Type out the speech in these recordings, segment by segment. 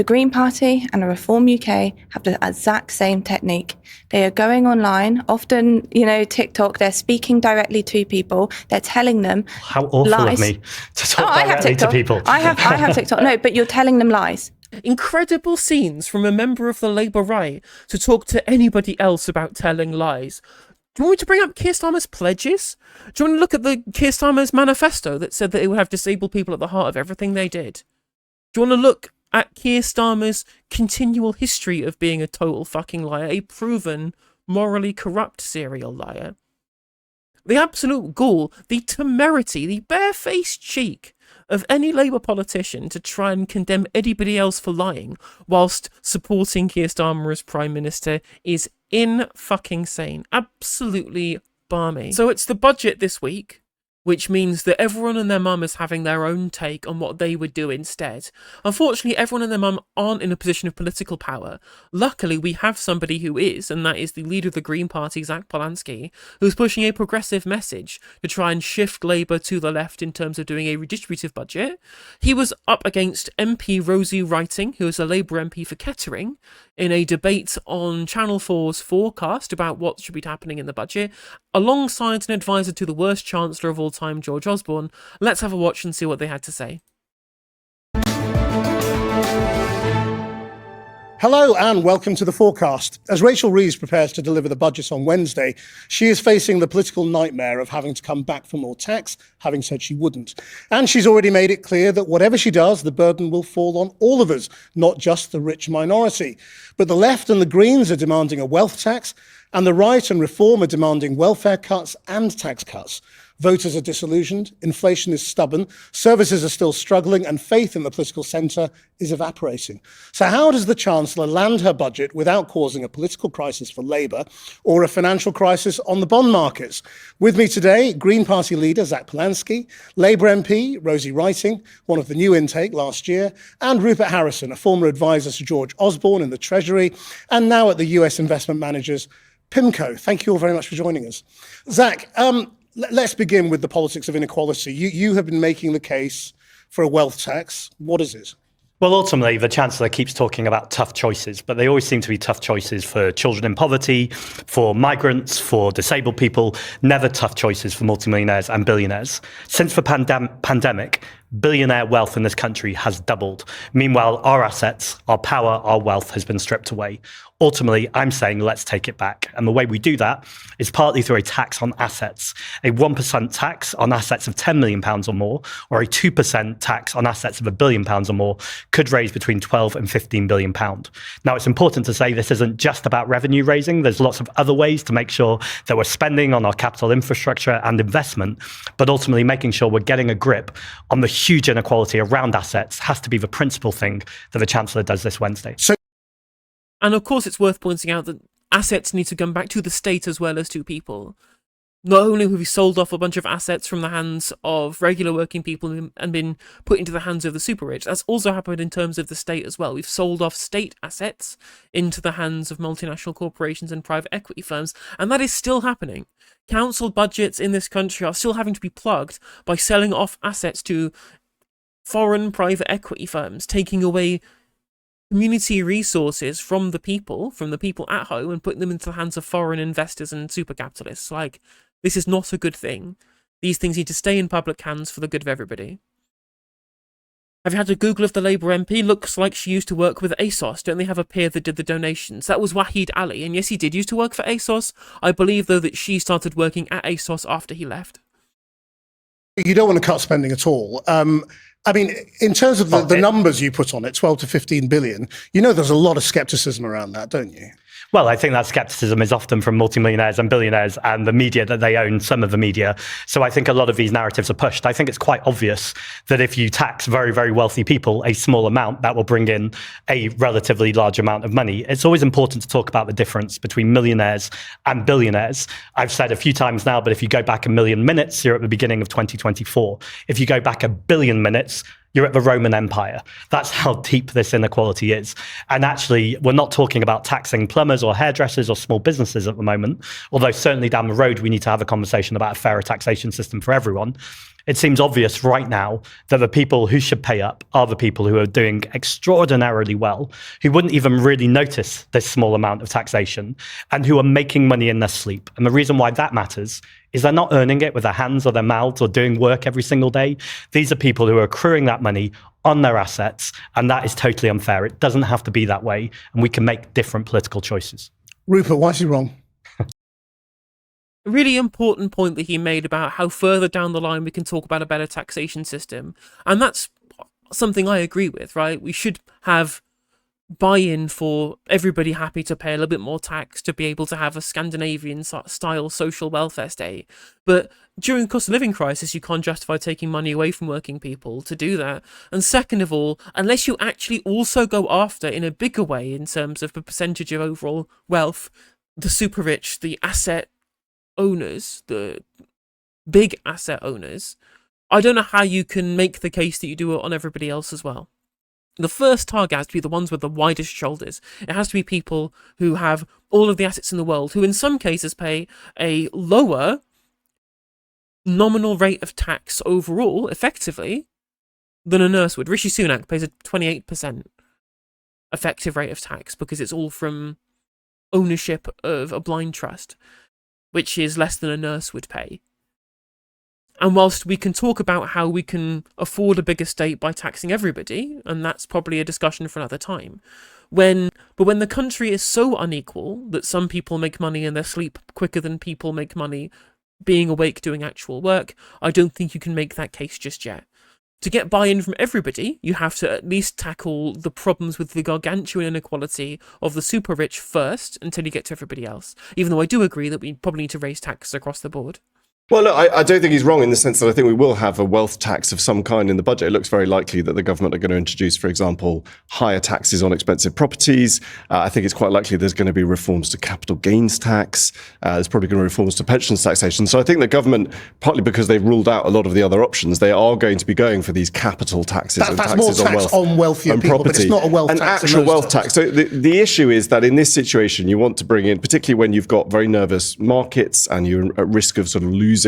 The Green Party and Reform UK have the exact same technique. They are going online, often, TikTok, they're speaking directly to people. They're telling them How awful lies. Of me to talk directly to people. I have TikTok. No, but you're telling them lies. Incredible scenes from a member of the Labour right to talk to anybody else about telling lies. Do you want me to bring up Keir Starmer's pledges? Do you want to look at the Keir Starmer's manifesto that said that it would have disabled people at the heart of everything they did? Do you want to look at Keir Starmer's continual history of being a total fucking liar, a proven, morally corrupt serial liar? The absolute gall, the temerity, the barefaced cheek of any Labour politician to try and condemn anybody else for lying whilst supporting Keir Starmer as Prime Minister is in-fucking-sane. Absolutely balmy. So it's the budget this week, which means that everyone and their mum is having their own take on what they would do instead. Unfortunately, everyone and their mum aren't in a position of political power. Luckily, we have somebody who is, and that is the leader of the Green Party, Zack Polanski, who's pushing a progressive message to try and shift Labour to the left in terms of doing a redistributive budget. He was up against MP Rosie Writing, who is a Labour MP for Kettering, in a debate on Channel 4's forecast about what should be happening in the budget, alongside an advisor to the worst Chancellor of all time, George Osborne. Let's have a watch and see what they had to say. Hello and welcome to The Forecast. As Rachel Reeves prepares to deliver the budget on Wednesday, she is facing the political nightmare of having to come back for more tax, having said she wouldn't. And she's already made it clear that whatever she does, the burden will fall on all of us, not just the rich minority. But the left and the Greens are demanding a wealth tax, and the right and Reform are demanding welfare cuts and tax cuts. Voters are disillusioned, inflation is stubborn, services are still struggling, and faith in the political centre is evaporating. So how does the Chancellor land her budget without causing a political crisis for Labour or a financial crisis on the bond markets? With me today, Green Party leader Zack Polanski, Labour MP Rosie Writing, one of the new intake last year, and Rupert Harrison, a former advisor to George Osborne in the Treasury, and now at the US investment managers PIMCO. Thank you all very much for joining us. Zack, let's begin with the politics of inequality. You have been making the case for a wealth tax. What is it? Well, ultimately, the Chancellor keeps talking about tough choices, but they always seem to be tough choices for children in poverty, for migrants, for disabled people, never tough choices for multimillionaires and billionaires. Since the pandemic, billionaire wealth in this country has doubled. Meanwhile, our assets, our power, our wealth has been stripped away. Ultimately, I'm saying let's take it back. And the way we do that is partly through a tax on assets, a 1% tax on assets of £10 million or more, or a 2% tax on assets of £1 billion or more could raise between 12 and 15 billion pound. Now, it's important to say this isn't just about revenue raising. There's lots of other ways to make sure that we're spending on our capital infrastructure and investment, but ultimately making sure we're getting a grip on the huge inequality around assets has to be the principal thing that the Chancellor does this Wednesday. And of course, it's worth pointing out that assets need to come back to the state as well as to people. Not only have we sold off a bunch of assets from the hands of regular working people and been put into the hands of the super rich, that's also happened in terms of the state as well. We've sold off state assets into the hands of multinational corporations and private equity firms, and that is still happening. Council budgets in this country are still having to be plugged by selling off assets to foreign private equity firms, taking away community resources from the people at home and putting them into the hands of foreign investors and super capitalists. Like, this is not a good thing. These things need to stay in public hands for the good of everybody. Have you had a Google of the Labour MP? Looks like she used to work with ASOS. Don't they have a peer that did the donations? That was Wahid Ali, and yes, he did used to work for ASOS. I believe, though, that she started working at ASOS after he left. You don't want to cut spending at all. I mean, in terms of the numbers you put on it, 12 to 15 billion, there's a lot of skepticism around that, don't you? Well, I think that skepticism is often from multimillionaires and billionaires and the media that they own, some of the media. So I think a lot of these narratives are pushed. I think it's quite obvious that if you tax very, very wealthy people a small amount, that will bring in a relatively large amount of money. It's always important to talk about the difference between millionaires and billionaires. I've said a few times now, but if you go back 1 million minutes, you're at the beginning of 2024. If you go back 1 billion minutes, you're at the Roman Empire. That's how deep this inequality is. And actually, we're not talking about taxing plumbers or hairdressers or small businesses at the moment, although certainly down the road, we need to have a conversation about a fairer taxation system for everyone. It seems obvious right now that the people who should pay up are the people who are doing extraordinarily well, who wouldn't even really notice this small amount of taxation, and who are making money in their sleep. And the reason why that matters is they're not earning it with their hands or their mouths or doing work every single day. These are people who are accruing that money on their assets, and that is totally unfair. It doesn't have to be that way, and we can make different political choices. Rupert, why is he wrong? A really important point that he made about how further down the line we can talk about a better taxation system. And that's something I agree with, right? We should have buy-in for everybody happy to pay a little bit more tax to be able to have a Scandinavian style social welfare state. But during the cost of living crisis, you can't justify taking money away from working people to do that. And second of all, unless you actually also go after in a bigger way in terms of the percentage of overall wealth, the super rich, the asset owners, the big asset owners, I don't know how you can make the case that you do it on everybody else as well. The first target has to be the ones with the widest shoulders. It has to be people who have all of the assets in the world, who in some cases pay a lower nominal rate of tax overall, effectively, than a nurse would. Rishi Sunak pays a 28% effective rate of tax because it's all from ownership of a blind trust, which is less than a nurse would pay. And whilst we can talk about how we can afford a bigger state by taxing everybody, and that's probably a discussion for another time, when the country is so unequal that some people make money in their sleep quicker than people make money being awake doing actual work, I don't think you can make that case just yet. To get buy-in from everybody, you have to at least tackle the problems with the gargantuan inequality of the super rich first until you get to everybody else. Even though I do agree that we probably need to raise taxes across the board. Well, look, I don't think he's wrong in the sense that I think we will have a wealth tax of some kind in the budget. It looks very likely that the government are going to introduce, for example, higher taxes on expensive properties. I think it's quite likely there's going to be reforms to capital gains tax. There's probably going to be reforms to pensions taxation. So I think the government, partly because they've ruled out a lot of the other options, they are going to be going for these capital taxes and That's taxes more on tax wealth on wealthier and people, property. but it's not a wealth An tax. actual wealth tax. So the issue is that in this situation, you want to bring in, particularly when you've got very nervous markets and you're at risk of sort of losing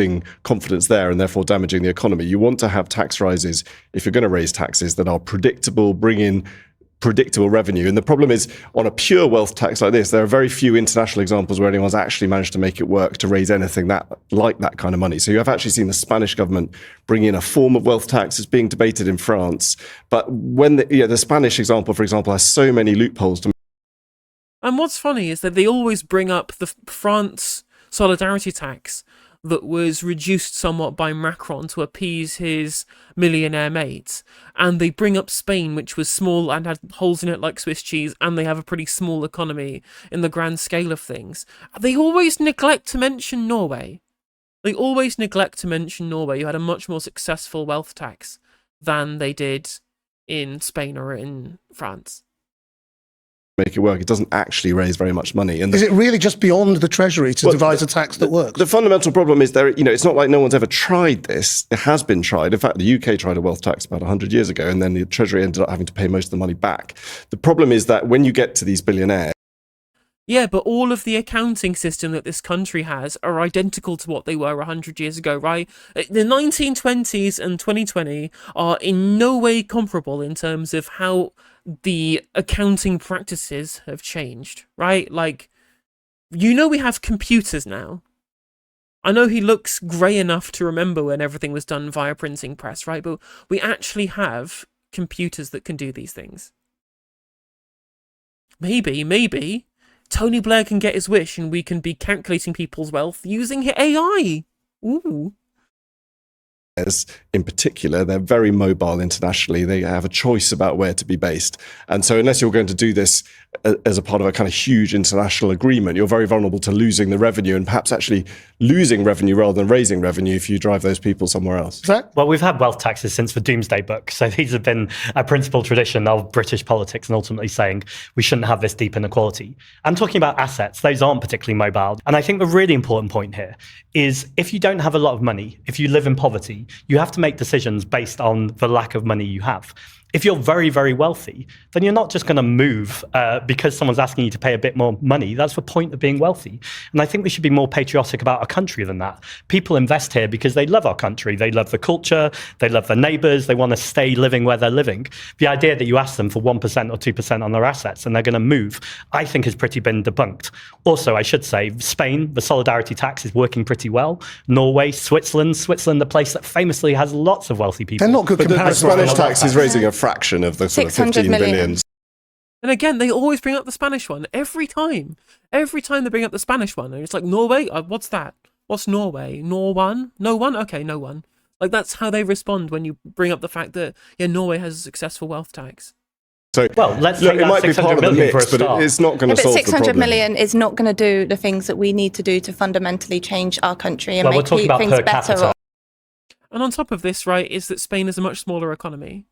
confidence there and therefore damaging the economy. You want to have tax rises, if you're going to raise taxes, that are predictable, bring in predictable revenue. And the problem is, on a pure wealth tax like this, there are very few international examples where anyone's actually managed to make it work to raise anything like that kind of money. So you have actually seen the Spanish government bring in a form of wealth tax. It's being debated in France. But when the Spanish example, for example, has so many loopholes to. And what's funny is that they always bring up the France solidarity tax that was reduced somewhat by Macron to appease his millionaire mates. And they bring up Spain, which was small and had holes in it like Swiss cheese, and they have a pretty small economy in the grand scale of things. They always neglect to mention Norway. They always neglect to mention Norway, who had a much more successful wealth tax than they did in Spain or in France. Make it work. It doesn't actually raise very much money. And is it really just beyond the Treasury to devise a tax that works? The fundamental problem is it's not like no one's ever tried this. It has been tried. In fact, the UK tried a wealth tax about 100 years ago, and then the Treasury ended up having to pay most of the money back. The problem is that when you get to these billionaires. Yeah, but all of the accounting system that this country has are identical to what they were 100 years ago, right? The 1920s and 2020 are in no way comparable in terms of how the accounting practices have changed, right? Like, we have computers now. I know he looks grey enough to remember when everything was done via printing press, right? But we actually have computers that can do these things. Maybe Tony Blair can get his wish and we can be calculating people's wealth using AI. Ooh. In particular, they're very mobile internationally. They have a choice about where to be based. And so unless you're going to do this as a part of a kind of huge international agreement, you're very vulnerable to losing the revenue and perhaps actually losing revenue rather than raising revenue if you drive those people somewhere else. Zack? Well, we've had wealth taxes since the Doomsday Book. So these have been a principal tradition of British politics and ultimately saying we shouldn't have this deep inequality. I'm talking about assets. Those aren't particularly mobile. And I think the really important point here is if you don't have a lot of money, if you live in poverty, you have to make decisions based on the lack of money you have. If you're very, very wealthy, then you're not just going to move because someone's asking you to pay a bit more money. That's the point of being wealthy. And I think we should be more patriotic about our country than that. People invest here because they love our country. They love the culture. They love their neighbours. They want to stay living where they're living. The idea that you ask them for 1% or 2% on their assets and they're going to move, I think has pretty been debunked. Also, I should say, Spain, the solidarity tax is working pretty well. Norway, Switzerland, the place that famously has lots of wealthy people. They're not good But the comparisons. Spanish tax is raising a fraction of the sort of 600 15 million. billion. And again, they always bring up the Spanish one every time. Every time they bring up the Spanish one, and it's like, Norway? What's that? What's Norway? No one? Okay, no one. Like, that's how they respond when you bring up the fact that, yeah, Norway has a successful wealth tax. So, Well, let's look, take it that might be 600 part of the million for a mix, but start. it's not going to But solve the 600 problem. million is not going to do the things that we need to do to fundamentally change our country and Well, we're make talking about things per better capita. And on top of this, right, is that Spain is a much smaller economy.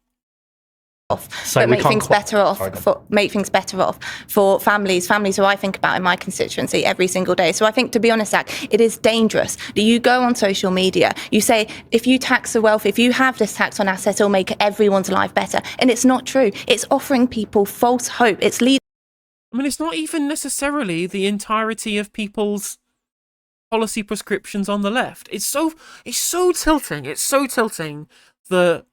So but we make can't things qu- better off Sorry, go on. make things better off for families who I think about in my constituency every single day. So I think, to be honest, Zach, it is dangerous that you go on social media, you say, if you tax the wealth, if you have this tax on assets, it'll make everyone's life better. And it's not true. It's offering people false hope. It's leading. I mean, it's not even necessarily the entirety of people's policy prescriptions on the left. It's so tilting. It's so tilting that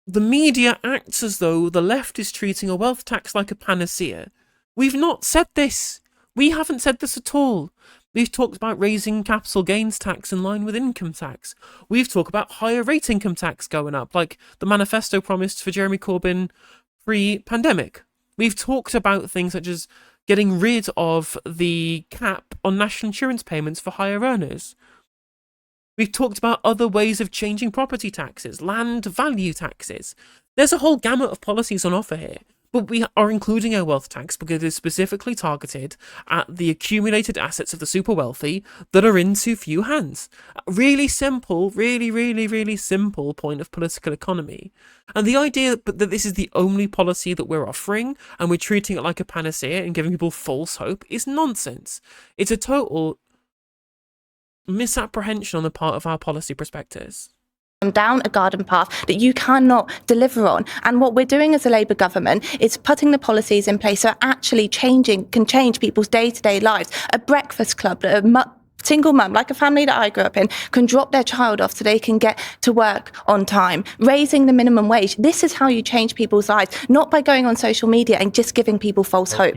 the media acts as though the left is treating a wealth tax like a panacea. We've not said this. We haven't said this at all. We've talked about raising capital gains tax in line with income tax. We've talked about higher rate income tax going up, like the manifesto promised for Jeremy Corbyn pre-pandemic. We've talked about things such as getting rid of the cap on national insurance payments for higher earners. We've talked about other ways of changing property taxes, land value taxes. There's a whole gamut of policies on offer here, but we are including a wealth tax because it is specifically targeted at the accumulated assets of the super wealthy that are in too few hands. Really simple, really simple point of political economy. And the idea that this is the only policy that we're offering and we're treating it like a panacea and giving people false hope is nonsense. It's a total misapprehension on the part of our policy perspectives. Down a garden path that you cannot deliver on. And what we're doing as a Labour government is putting the policies in place that actually can change people's day-to-day lives. A breakfast club, single mum, like a family that I grew up in, can drop their child off so they can get to work on time. Raising the minimum wage. This is how you change people's lives, not by going on social media and just giving people false hope.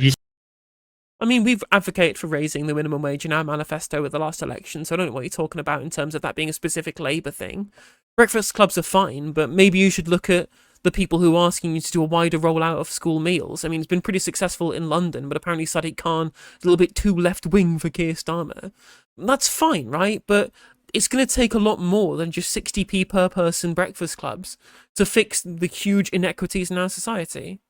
I mean, we've advocated for raising the minimum wage in our manifesto at the last election, so I don't know what you're talking about in terms of that being a specific Labour thing. Breakfast clubs are fine, but maybe you should look at the people who are asking you to do a wider rollout of school meals. I mean, it's been pretty successful in London, but apparently Sadiq Khan is a little bit too left-wing for Keir Starmer. That's fine, right? But it's going to take a lot more than just 60p per person breakfast clubs to fix the huge inequities in our society.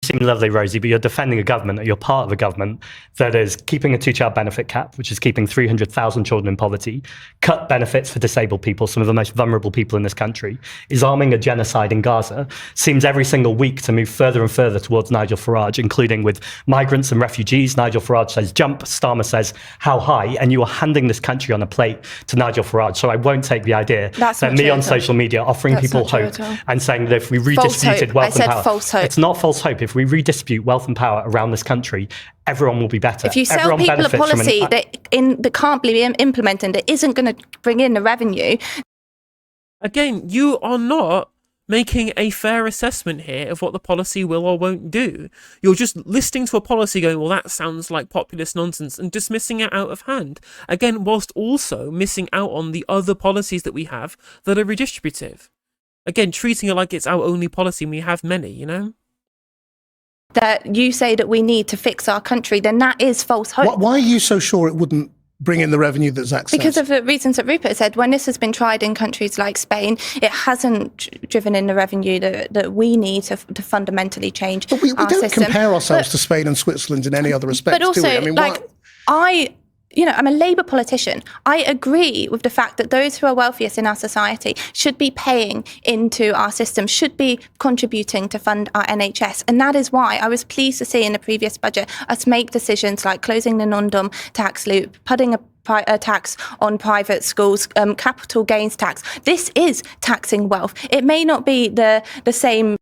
You seem lovely, Rosie, but you're defending a government, or you're part of a government that is keeping a two-child benefit cap, which is keeping 300,000 children in poverty, cut benefits for disabled people, some of the most vulnerable people in this country, is arming a genocide in Gaza, seems every single week to move further and further towards Nigel Farage, including with migrants and refugees. Nigel Farage says jump, Starmer says how high, and you are handing this country on a plate to Nigel Farage. So I won't take the idea that me on social media offering people hope and saying that if we redistributed wealth and power, false hope. It's not false hope. If we redistribute wealth and power around this country, everyone will be better. If you sell Everyone people a benefits from policy that can't be implemented, that isn't going to bring in the revenue. Again, you are not making a fair assessment here of what the policy will or won't do. You're just listening to a policy going, well, that sounds like populist nonsense, and dismissing it out of hand. Again, whilst also missing out on the other policies that we have that are redistributive. Again, treating it like it's our only policy, and we have many, you know? That you say that we need to fix our country, then that is false hope. Why are you so sure it wouldn't bring in the revenue that Zack says? Because of the reasons that Rupert said. When this has been tried in countries like Spain, it hasn't driven in the revenue that we need to fundamentally change But we our don't system. compare ourselves to Spain and Switzerland in any other respect, But also, do we? I mean, I I'm a Labour politician. I agree with the fact that those who are wealthiest in our society should be paying into our system, should be contributing to fund our NHS. And that is why I was pleased to see in the previous budget us make decisions like closing the non-dom tax loop, putting a tax on private schools, capital gains tax. This is taxing wealth. It may not be the same.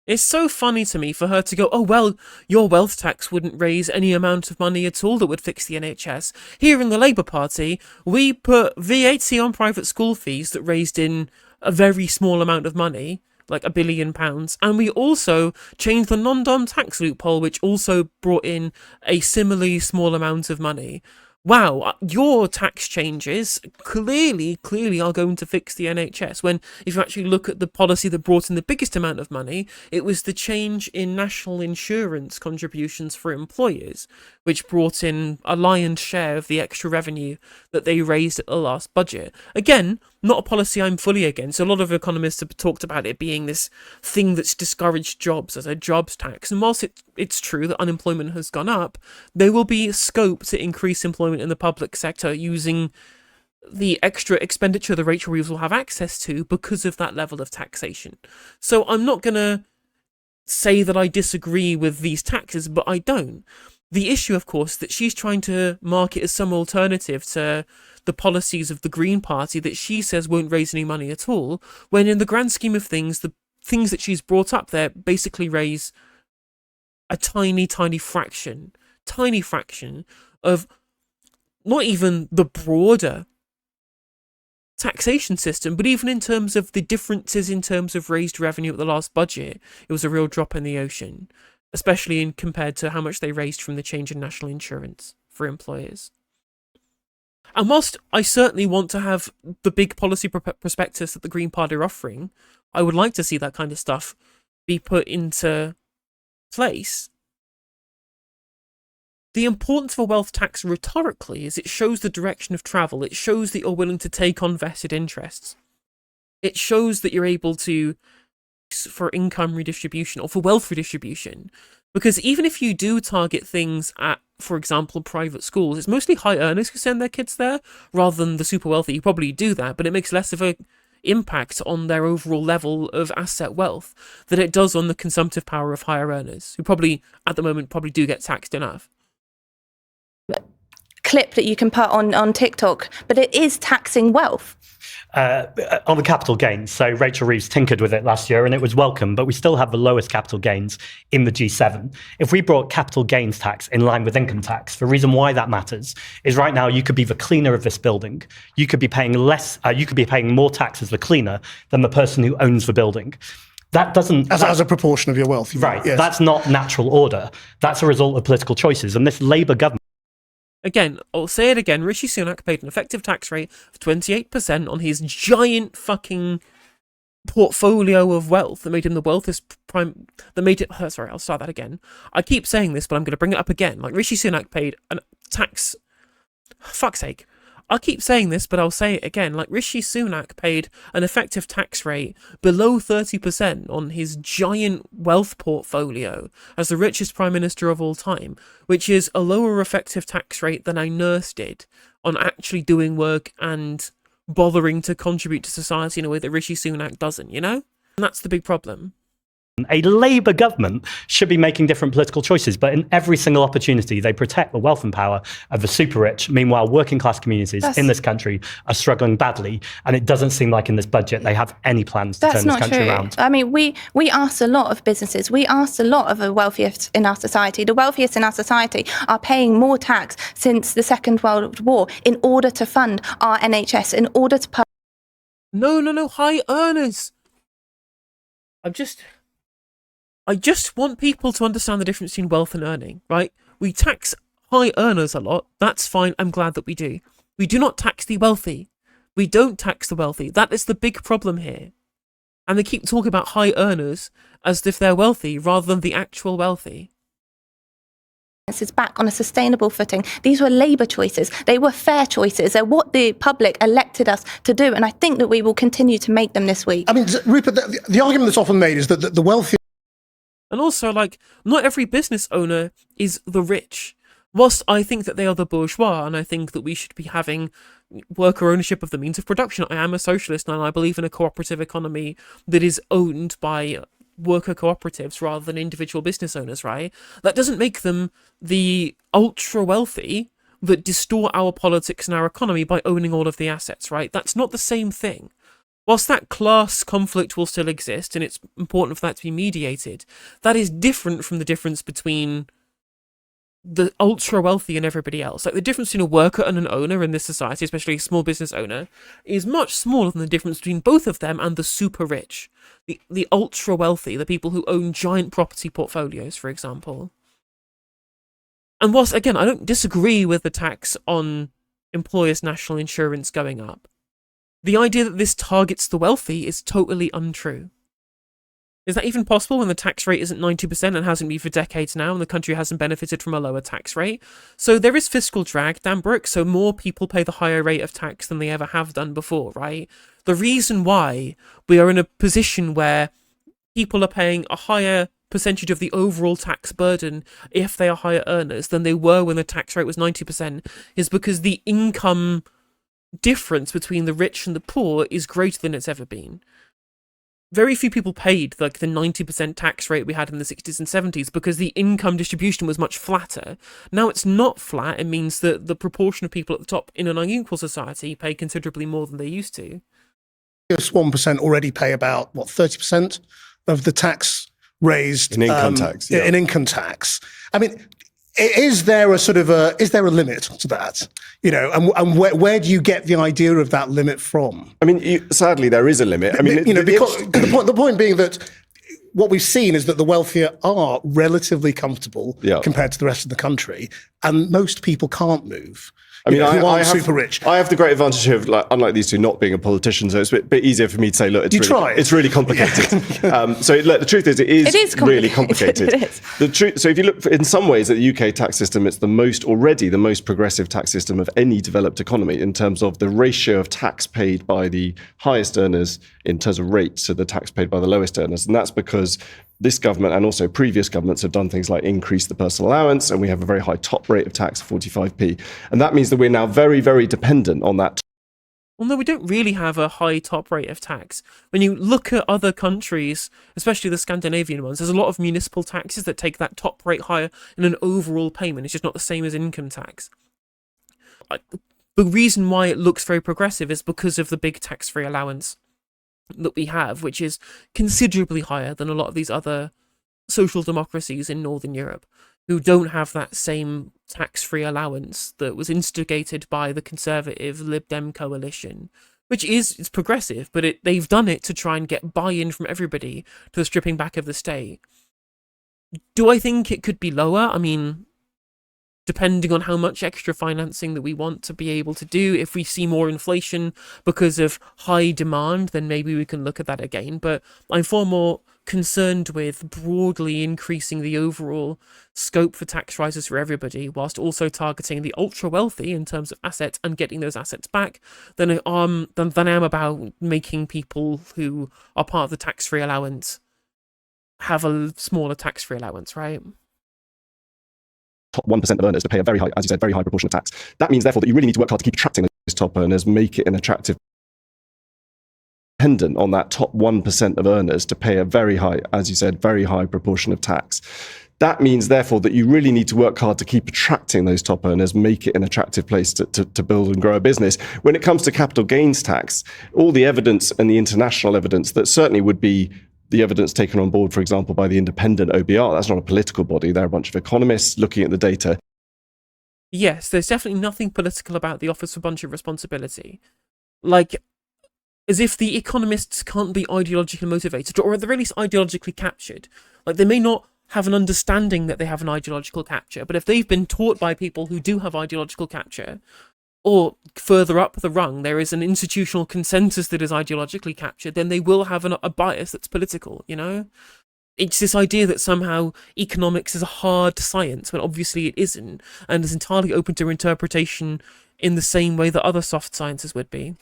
It's so funny to me for her to go, oh, well, your wealth tax wouldn't raise any amount of money at all that would fix the NHS. Here in the Labour Party, we put VAT on private school fees that raised in a very small amount of money, like £1 billion, and we also changed the non-dom tax loophole, which also brought in a similarly small amount of money. Wow, your tax changes clearly are going to fix the NHS, when if you actually look at the policy that brought in the biggest amount of money, it was the change in national insurance contributions for employers, which brought in a lion's share of the extra revenue that they raised at the last budget. Again, not a policy I'm fully against. A lot of economists have talked about it being this thing that's discouraged jobs as a jobs tax. And whilst it's true that unemployment has gone up, there will be scope to increase employment in the public sector using the extra expenditure the Rachel Reeves will have access to because of that level of taxation. So I'm not going to say that I disagree with these taxes, but I don't. The issue, of course, that she's trying to market as some alternative to the policies of the Green Party that she says won't raise any money at all, when in the grand scheme of things, the things that she's brought up there basically raise a tiny fraction of not even the broader taxation system, but even in terms of the differences in terms of raised revenue at the last budget, it was a real drop in the ocean, especially in compared to how much they raised from the change in national insurance for employers. And whilst I certainly want to have the big policy prospectus that the Green Party are offering, I would like to see that kind of stuff be put into place. The importance of a wealth tax rhetorically is it shows the direction of travel. It shows that you're willing to take on vested interests. It shows that you're able to, for income redistribution or for wealth redistribution. Because even if you do target things at, for example, private schools, it's mostly high earners who send their kids there rather than the super wealthy. You probably do that, but it makes less of an impact on their overall level of asset wealth than it does on the consumptive power of higher earners, who probably, at the moment, probably do get taxed enough. Clip that you can put on TikTok, but it is taxing wealth. On the capital gains, so Rachel Reeves tinkered with it last year and it was welcome, but we still have the lowest capital gains in the G7. If we brought capital gains tax in line with income tax, the reason why that matters is right now you could be the cleaner of this building. You could be paying more tax as the cleaner than the person who owns the building. That doesn't... As a proportion of your wealth. Right, yes. That's not natural order. That's a result of political choices. And this Labour government... Again, I'll say it again, Rishi Sunak paid an effective tax rate of 28% on his giant fucking portfolio of wealth that made him the wealthiest prime... Sorry, I'll start that again. I keep saying this, but I'm going to bring it up again. Like, Rishi Sunak paid a tax... Fuck's sake. I keep saying this, but I'll say it again. Like, Rishi Sunak paid an effective tax rate below 30% on his giant wealth portfolio as the richest prime minister of all time, which is a lower effective tax rate than a nurse did on actually doing work and bothering to contribute to society in a way that Rishi Sunak doesn't, you know? And that's the big problem. A Labour government should be making different political choices, but in every single opportunity, they protect the wealth and power of the super rich. Meanwhile, working class communities in this country are struggling badly, and it doesn't seem like in this budget they have any plans to turn this country around. I mean, we asked a lot of businesses, we asked a lot of the wealthiest in our society. The wealthiest in our society are paying more tax since the Second World War in order to fund our NHS, in order to... No, high earners. I just want people to understand the difference between wealth and earning, right? We tax high earners a lot. That's fine. I'm glad that we do. We do not tax the wealthy. We don't tax the wealthy. That is the big problem here. And they keep talking about high earners as if they're wealthy rather than the actual wealthy. Is back on a sustainable footing. These were Labour choices. They were fair choices. They're what the public elected us to do. And I think that we will continue to make them this week. I mean, Rupert, the argument that's often made is that the wealthy... And also, like, not every business owner is the rich. Whilst I think that they are the bourgeois, and I think that we should be having worker ownership of the means of production, I am a socialist and I believe in a cooperative economy that is owned by worker cooperatives rather than individual business owners, right? That doesn't make them the ultra wealthy that distort our politics and our economy by owning all of the assets, right? That's not the same thing. Whilst that class conflict will still exist and it's important for that to be mediated, that is different from the difference between the ultra wealthy and everybody else. Like, the difference between a worker and an owner in this society, especially a small business owner, is much smaller than the difference between both of them and the super rich, the ultra wealthy, the people who own giant property portfolios, for example. And whilst, again, I don't disagree with the tax on employers' national insurance going up, the idea that this targets the wealthy is totally untrue. Is that even possible when the tax rate isn't 90% and hasn't been for decades now, and the country hasn't benefited from a lower tax rate? So there is fiscal drag, Dan Brooke, so more people pay the higher rate of tax than they ever have done before, right? The reason why we are in a position where people are paying a higher percentage of the overall tax burden if they are higher earners than they were when the tax rate was 90% is because the income difference between the rich and the poor is greater than it's ever been. Very few people paid like the 90% tax rate we had in the 60s and 70s because the income distribution was much flatter. Now it's not flat. It means that the proportion of people at the top in an unequal society pay considerably more than they used to. Just 1% already pay about, 30% of the tax raised in income tax. In income tax. I mean, is there a limit to that? And where do you get the idea of that limit from? I mean, sadly, there is a limit. I mean, because the point being that what we've seen is that the wealthier are relatively comfortable compared to the rest of the country, and most people can't move. I mean, who aren't I have, super rich. I have the great advantage of, unlike these two, not being a politician, so it's a bit easier for me to say, look, it's really complicated. So the truth is, it is really complicated. It is. The truth. So if you look, in some ways, at the UK tax system, it's already the most progressive tax system of any developed economy in terms of the ratio of tax paid by the highest earners in terms of rates to the tax paid by the lowest earners, and that's because this government and also previous governments have done things like increase the personal allowance, and we have a very high top rate of tax, 45p. And that means that we're now very, very dependent on that. Well, no, we don't really have a high top rate of tax. When you look at other countries, especially the Scandinavian ones, there's a lot of municipal taxes that take that top rate higher in an overall payment. It's just not the same as income tax. The reason why it looks very progressive is because of the big tax-free allowance that we have, which is considerably higher than a lot of these other social democracies in Northern Europe, who don't have that same tax-free allowance that was instigated by the conservative Lib Dem coalition, which is progressive, but they've done it to try and get buy-in from everybody to the stripping back of the state. Do I think it could be lower? I mean, depending on how much extra financing that we want to be able to do. If we see more inflation because of high demand, then maybe we can look at that again. But I'm far more concerned with broadly increasing the overall scope for tax rises for everybody, whilst also targeting the ultra wealthy in terms of assets and getting those assets back, than I am about making people who are part of the tax-free allowance have a smaller tax-free allowance, right? Top 1% of earners to pay a very high, as you said, very high proportion of tax. That means, therefore, that you really need to work hard to keep attracting those top earners, make it an attractive, dependent on that top 1% of earners to pay a very high, as you said, very high proportion of tax. That means, therefore, that you really need to work hard to keep attracting those top earners, make it an attractive place to build and grow a business. When it comes to capital gains tax, all the evidence and the international evidence that certainly would be the evidence taken on board, for example, by the independent OBR, that's not a political body, they're a bunch of economists looking at the data. Yes, there's definitely nothing political about the Office for Budget Responsibility. Like, as if the economists can't be ideologically motivated, or at the very least ideologically captured. Like, they may not have an understanding that they have an ideological capture, but if they've been taught by people who do have ideological capture, or further up the rung, there is an institutional consensus that is ideologically captured, then they will have a bias that's political, you know? It's this idea that somehow economics is a hard science, when obviously it isn't, and is entirely open to interpretation in the same way that other soft sciences would be.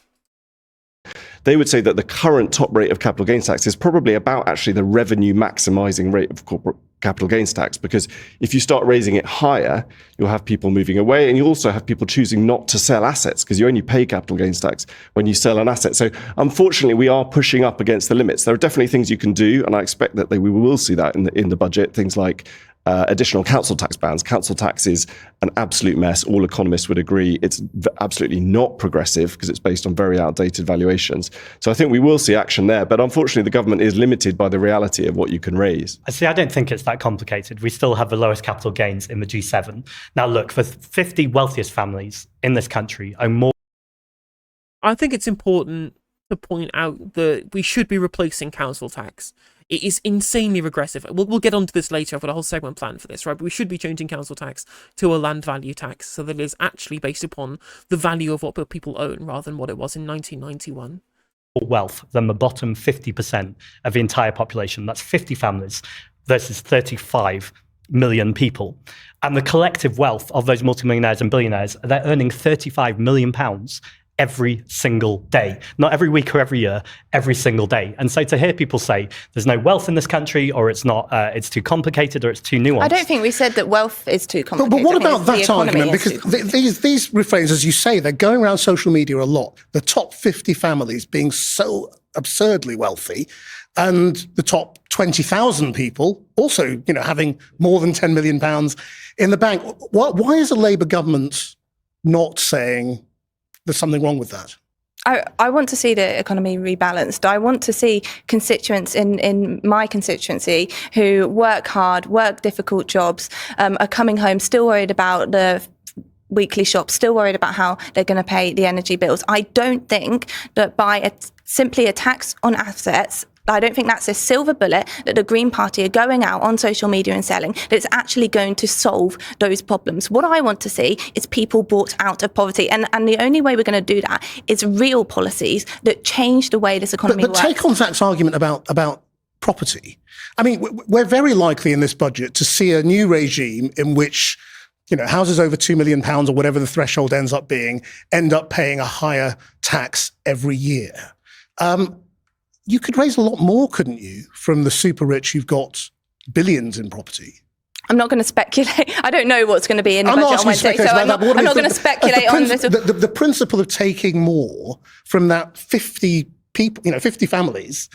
They would say that the current top rate of capital gains tax is probably about actually the revenue maximising rate of corporate capital gains tax, because if you start raising it higher, you'll have people moving away, and you also have people choosing not to sell assets, because you only pay capital gains tax when you sell an asset. So unfortunately, we are pushing up against the limits. There are definitely things you can do, and I expect that we will see that in the budget. Things like additional council tax bans. Council tax is an absolute mess. All economists would agree it's absolutely not progressive because it's based on very outdated valuations. So I think we will see action there. But unfortunately, the government is limited by the reality of what you can raise. See, I don't think it's that complicated. We still have the lowest capital gains in the G7. Now, look, the 50 wealthiest families in this country own more. I think it's important to point out that we should be replacing council tax. It is insanely regressive. We'll get onto this later. I've got a whole segment planned for this, right? But we should be changing council tax to a land value tax so that it is actually based upon the value of what people own rather than what it was in 1991. Wealth than the bottom 50% of the entire population. That's 50 families versus 35 million people. And the collective wealth of those multimillionaires and billionaires, they're earning £35 million every single day, not every week or every year, every single day. And so to hear people say there's no wealth in this country, or it's not, it's too complicated, or it's too nuanced. I don't think we said that wealth is too complicated. But what about that argument? Because these refrains, as you say, they're going around social media a lot. The top 50 families being so absurdly wealthy, and the top 20,000 people also, having more than £10 million in the bank. Why is a Labour government not saying there's something wrong with that? I want to see the economy rebalanced. I want to see constituents in my constituency who work hard, work difficult jobs, are coming home still worried about the weekly shop, still worried about how they're going to pay the energy bills. I don't think that by simply a tax on assets, I don't think that's a silver bullet that the Green Party are going out on social media and selling that's actually going to solve those problems. What I want to see is people brought out of poverty. And the only way we're going to do that is real policies that change the way this economy works. But take on Zack's argument about property. I mean, we're very likely in this budget to see a new regime in which houses over £2 million or whatever the threshold ends up being, end up paying a higher tax every year. You could raise a lot more, couldn't you, from the super rich who've got billions in property? I'm not going to speculate. I don't know what's going to be in the budget on Wednesday, so I'm not going to speculate on this. The principle of taking more from that 50 people, 50 families,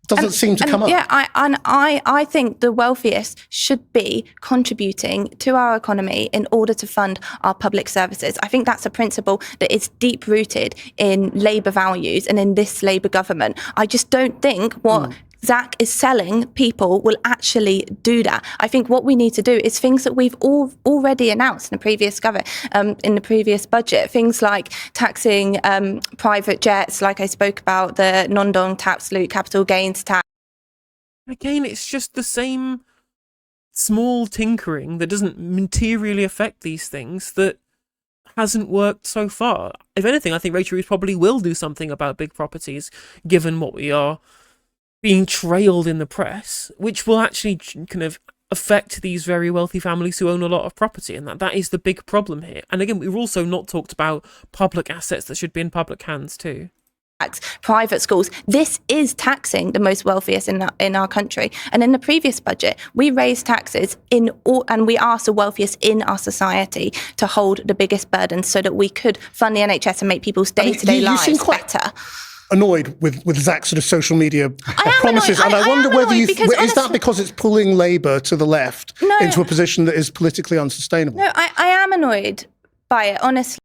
doesn't seem to come up. Yeah, I think the wealthiest should be contributing to our economy in order to fund our public services. I think that's a principle that is deep rooted in Labour values and in this Labour government. I just don't think what Zack is selling people will actually do that. I think what we need to do is things that we've already announced in the previous in the previous budget, things like taxing private jets, like I spoke about, the non-dong absolute capital gains tax. Again, it's just the same small tinkering that doesn't materially affect these things that hasn't worked so far. If anything, I think Rachel Reeves probably will do something about big properties, given what we are being trailed in the press, which will actually kind of affect these very wealthy families who own a lot of property, and that is the big problem here. And again, we've also not talked about public assets that should be in public hands too. Private schools. This is taxing the most wealthiest in our country. And in the previous budget, we raised taxes and we asked the wealthiest in our society to hold the biggest burdens so that we could fund the NHS and make people's day-to-day lives better. Annoyed with Zack's sort of social media promises, and I wonder whether is that because it's pulling Labour to the left into a position that is politically unsustainable? No, I am annoyed by it, honestly.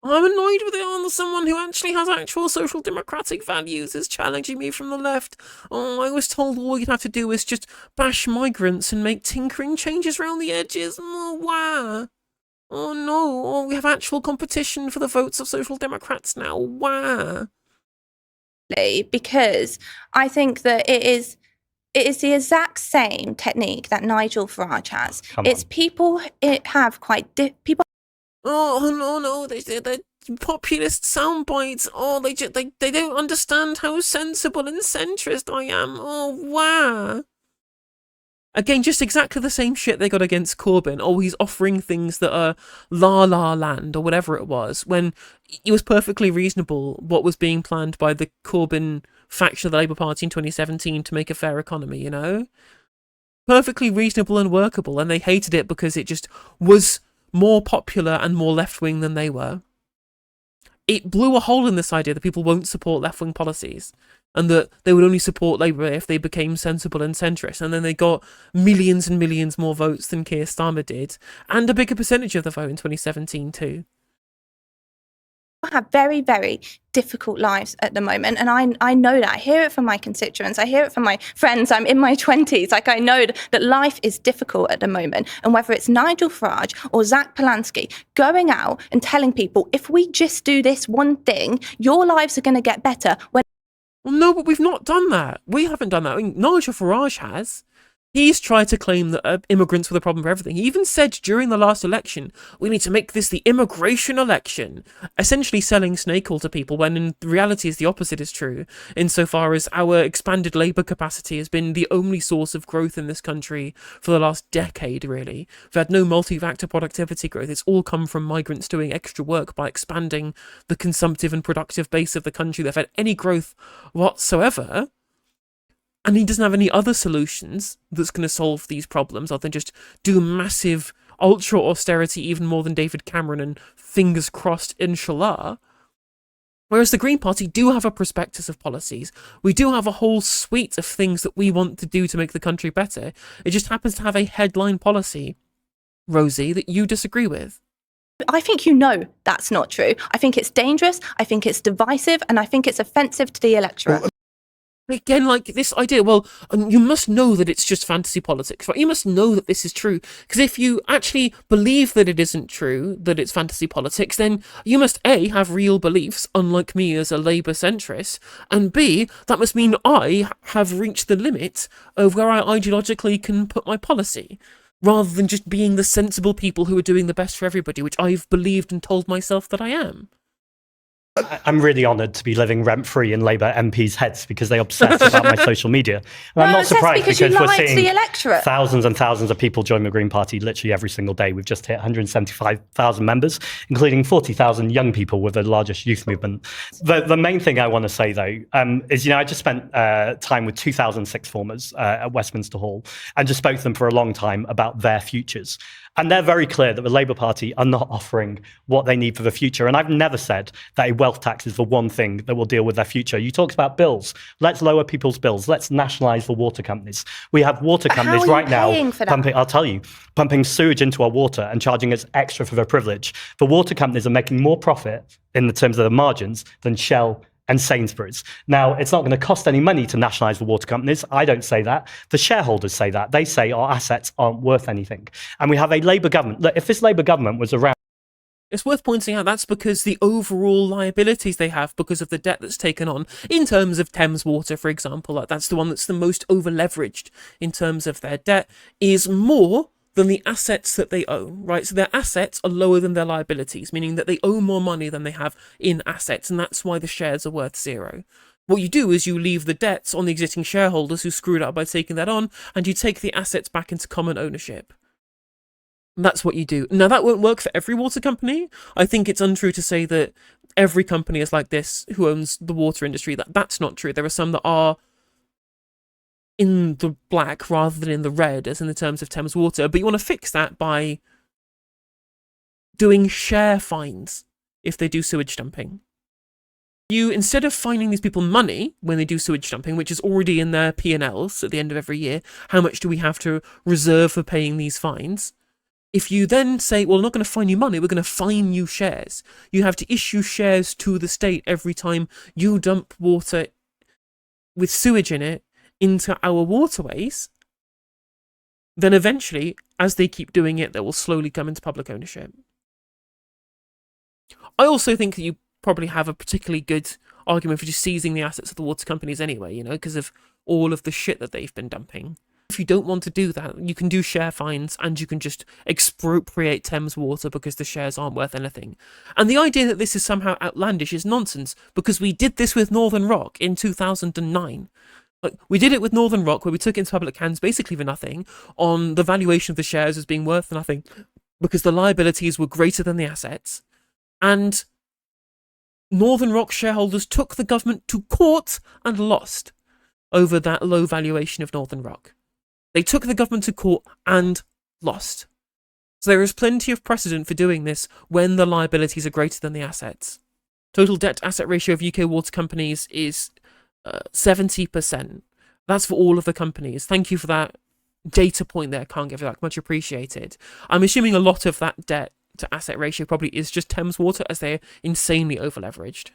I'm annoyed with it on someone who actually has actual social democratic values is challenging me from the left. Oh, I was told all you'd have to do is just bash migrants and make tinkering changes around the edges. Oh, wow. Oh, no. Oh, we have actual competition for the votes of social democrats now. Wow. Because I think that it is the exact same technique that Nigel Farage has. It's people have people. Oh no! They're populist sound bites. Oh, they don't understand how sensible and centrist I am. Oh wow! Again, just exactly the same shit they got against Corbyn. Oh, he's offering things that are La La Land or whatever it was, when it was perfectly reasonable what was being planned by the Corbyn faction of the Labour Party in 2017 to make a fair economy, you know? Perfectly reasonable and workable, and they hated it because it just was more popular and more left-wing than they were. It blew a hole in this idea that people won't support left-wing policies, and that they would only support Labour if they became sensible and centrist. And then they got millions and millions more votes than Keir Starmer did, and a bigger percentage of the vote in 2017 too. Have very, very difficult lives at the moment, and I know that. I hear it from my constituents, I hear it from my friends. I'm in my 20s. Like, I know that life is difficult at the moment, and whether it's Nigel Farage or Zack Polanski going out and telling people, if we just do this one thing, your lives are going to get better. Well, no, but we've not done that. We haven't done that. I mean, Nigel Farage has. He's tried to claim that immigrants were the problem for everything. He even said during the last election, we need to make this the immigration election, essentially selling snake oil to people, when in reality is the opposite is true, insofar as our expanded labour capacity has been the only source of growth in this country for the last decade, really. We've had no multi-factor productivity growth. It's all come from migrants doing extra work by expanding the consumptive and productive base of the country. They've had any growth whatsoever. And he doesn't have any other solutions that's going to solve these problems other than just do massive ultra austerity, even more than David Cameron, and fingers crossed, inshallah. Whereas the Green Party do have a prospectus of policies. We do have a whole suite of things that we want to do to make the country better. It just happens to have a headline policy, Rosie, that you disagree with. I think you know that's not true. I think it's dangerous, I think it's divisive, and I think it's offensive to the electorate. Again, like this idea, well, you must know that it's just fantasy politics, right? You must know that this is true. Because if you actually believe that it isn't true, that it's fantasy politics, then you must A, have real beliefs, unlike me as a Labour centrist, and B, that must mean I have reached the limit of where I ideologically can put my policy, rather than just being the sensible people who are doing the best for everybody, which I've believed and told myself that I am. I'm really honoured to be living rent-free in Labour MPs' heads because they obsess about my social media. And I'm not surprised because we're seeing the electorate. thousands and thousands of people join the Green Party literally every single day. We've just hit 175,000 members, including 40,000 young people with the largest youth movement. The main thing I want to say, though, is, I just spent time with 2,000 sixth formers at Westminster Hall and just spoke to them for a long time about their futures. And they're very clear that the Labour Party are not offering what they need for the future. And I've never said that a wealth tax is the one thing that will deal with their future. You talked about bills. Let's lower people's bills. Let's nationalise the water companies. We have water companies right now pumping, I'll tell you, pumping sewage into our water and charging us extra for their privilege. The water companies are making more profit in the terms of the margins than Shell and Sainsbury's. Now, it's not going to cost any money to nationalise the water companies. I don't say that. The shareholders say that. They say our assets aren't worth anything. And we have a Labour government. Look, if this Labour government was around... It's worth pointing out that's because the overall liabilities they have because of the debt that's taken on, in terms of Thames Water, for example, that's the one that's the most over-leveraged in terms of their debt, is more than the assets that they own, right? So their assets are lower than their liabilities, meaning that they owe more money than they have in assets, and that's why the shares are worth zero. What you do is you leave the debts on the existing shareholders who screwed up by taking that on, and you take the assets back into common ownership. And that's what you do. Now, that won't work for every water company. I think it's untrue to say that every company is like this who owns the water industry. That's not true. There are some that are in the black rather than in the red, as in the terms of Thames Water. But you want to fix that by doing share fines if they do sewage dumping. You, instead of fining these people money when they do sewage dumping, which is already in their P&Ls at the end of every year, how much do we have to reserve for paying these fines? If you then say, well, we're not going to fine you money, we're going to fine you shares. You have to issue shares to the state every time you dump water with sewage in it into our waterways, then eventually, as they keep doing it, they will slowly come into public ownership. I also think that you probably have a particularly good argument for just seizing the assets of the water companies anyway, because of all of the shit that they've been dumping. If you don't want to do that, you can do share fines and you can just expropriate Thames Water because the shares aren't worth anything. And the idea that this is somehow outlandish is nonsense, because we did this with Northern Rock in 2009. Like, we did it with Northern Rock, where we took it into public hands basically for nothing, on the valuation of the shares as being worth nothing, because the liabilities were greater than the assets. And Northern Rock shareholders took the government to court and lost over that low valuation of Northern Rock. They took the government to court and lost. So there is plenty of precedent for doing this when the liabilities are greater than the assets. Total debt-to-asset ratio of UK water companies is 70%. That's for all of the companies. Thank you for that data point there, Can't give it back. Much appreciated. I'm assuming a lot of that debt-to-asset ratio probably is just Thames Water, as they're insanely over-leveraged.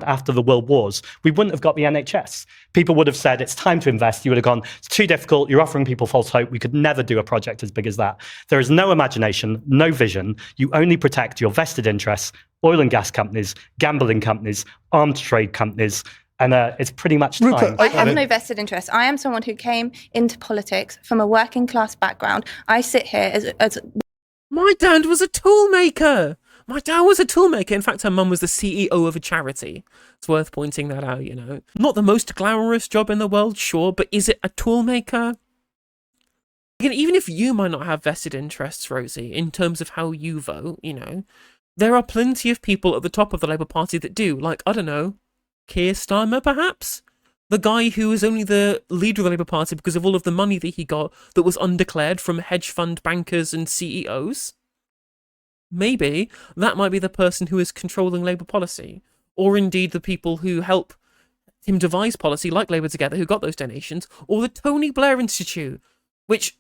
After the world wars, we wouldn't have got the NHS. People would have said it's time to invest. You would have gone, it's too difficult. You're offering people false hope. We could never do a project as big as that. There is no imagination, no vision. You only protect your vested interests, oil and gas companies, gambling companies, armed trade companies. And it's pretty much time. Rupert, I have no vested interest. I am someone who came into politics from a working class background. I sit here as My dad was a toolmaker. My dad was a toolmaker. In fact, her mum was the CEO of a charity. It's worth pointing that out, you know. Not the most glamorous job in the world, sure, but is it a toolmaker? Again, even if you might not have vested interests, Rosie, in terms of how you vote, you know, there are plenty of people at the top of the Labour Party that do. Like, I don't know, Keir Starmer, perhaps? The guy who was only the leader of the Labour Party because of all of the money that he got that was undeclared from hedge fund bankers and CEOs? Maybe that might be the person who is controlling Labour policy, or indeed the people who help him devise policy like Labour Together, who got those donations, or the Tony Blair Institute, which,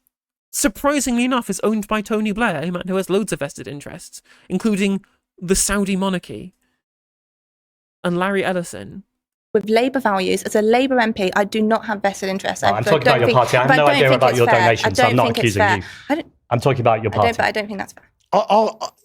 surprisingly enough, is owned by Tony Blair, a man who has loads of vested interests, including the Saudi monarchy and Larry Ellison. with Labour values. As a Labour MP, I do not have vested interests. I'm talking about your party. I have no idea about your donations, so I'm not accusing you. I'm talking about your party. But I don't think that's fair.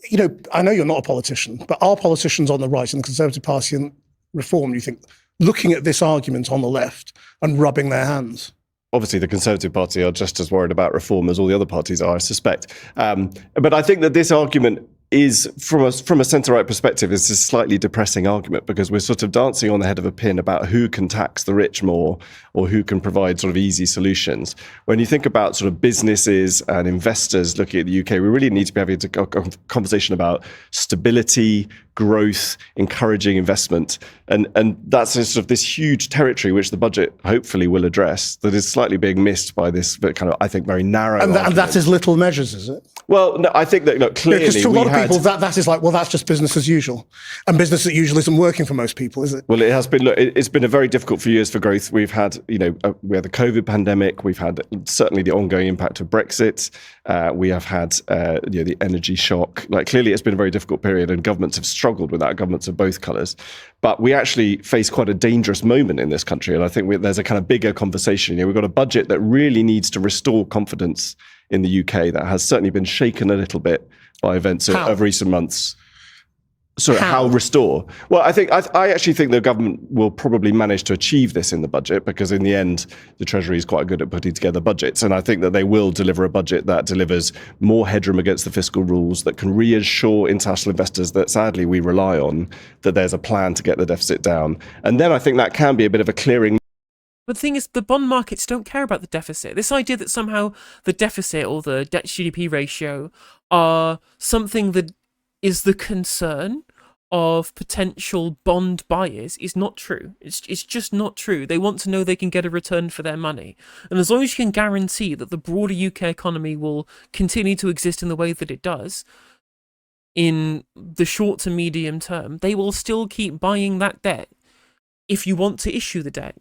You know, I know you're not a politician, but are politicians on the right in the Conservative Party and Reform, you think, looking at this argument on the left and rubbing their hands? Obviously, the Conservative Party are just as worried about reform as all the other parties are, I suspect. But I think that this argument is, from a centre-right perspective, is a slightly depressing argument, because we're sort of dancing on the head of a pin about who can tax the rich more or who can provide sort of easy solutions. When you think about sort of businesses and investors looking at the UK, we really need to be having a conversation about stability, growth, encouraging investment. And that's sort of this huge territory which the budget hopefully will address, that is slightly being missed by this kind of, I think, very narrow argument. And that is little measures, is it? Well, no, I think that, look, clearly because to a lot of people, that is like, well, that's just business as usual. And business as usual isn't working for most people, is it? Well, it has been. Look, it's been a very difficult few years for growth. We've had, we had the COVID pandemic. We've had certainly the ongoing impact of Brexit. We have had, the energy shock. Like, clearly, it's been a very difficult period, and governments have struggled with that. Governments of both colours. But we actually face quite a dangerous moment in this country, and I think there's a kind of bigger conversation. We've got a budget that really needs to restore confidence in the UK that has certainly been shaken a little bit by events of recent months. So how restore? Well, I actually think the government will probably manage to achieve this in the budget, because in the end, the Treasury is quite good at putting together budgets. And I think that they will deliver a budget that delivers more headroom against the fiscal rules, that can reassure international investors that sadly we rely on, that there's a plan to get the deficit down. And then I think that can be a bit of a clearing. But the thing is, the bond markets don't care about the deficit. This idea that somehow the deficit or the debt to GDP ratio are something that is the concern of potential bond buyers is not true. It's just not true. They want to know they can get a return for their money. And as long as you can guarantee that the broader UK economy will continue to exist in the way that it does, in the short to medium term, they will still keep buying that debt if you want to issue the debt,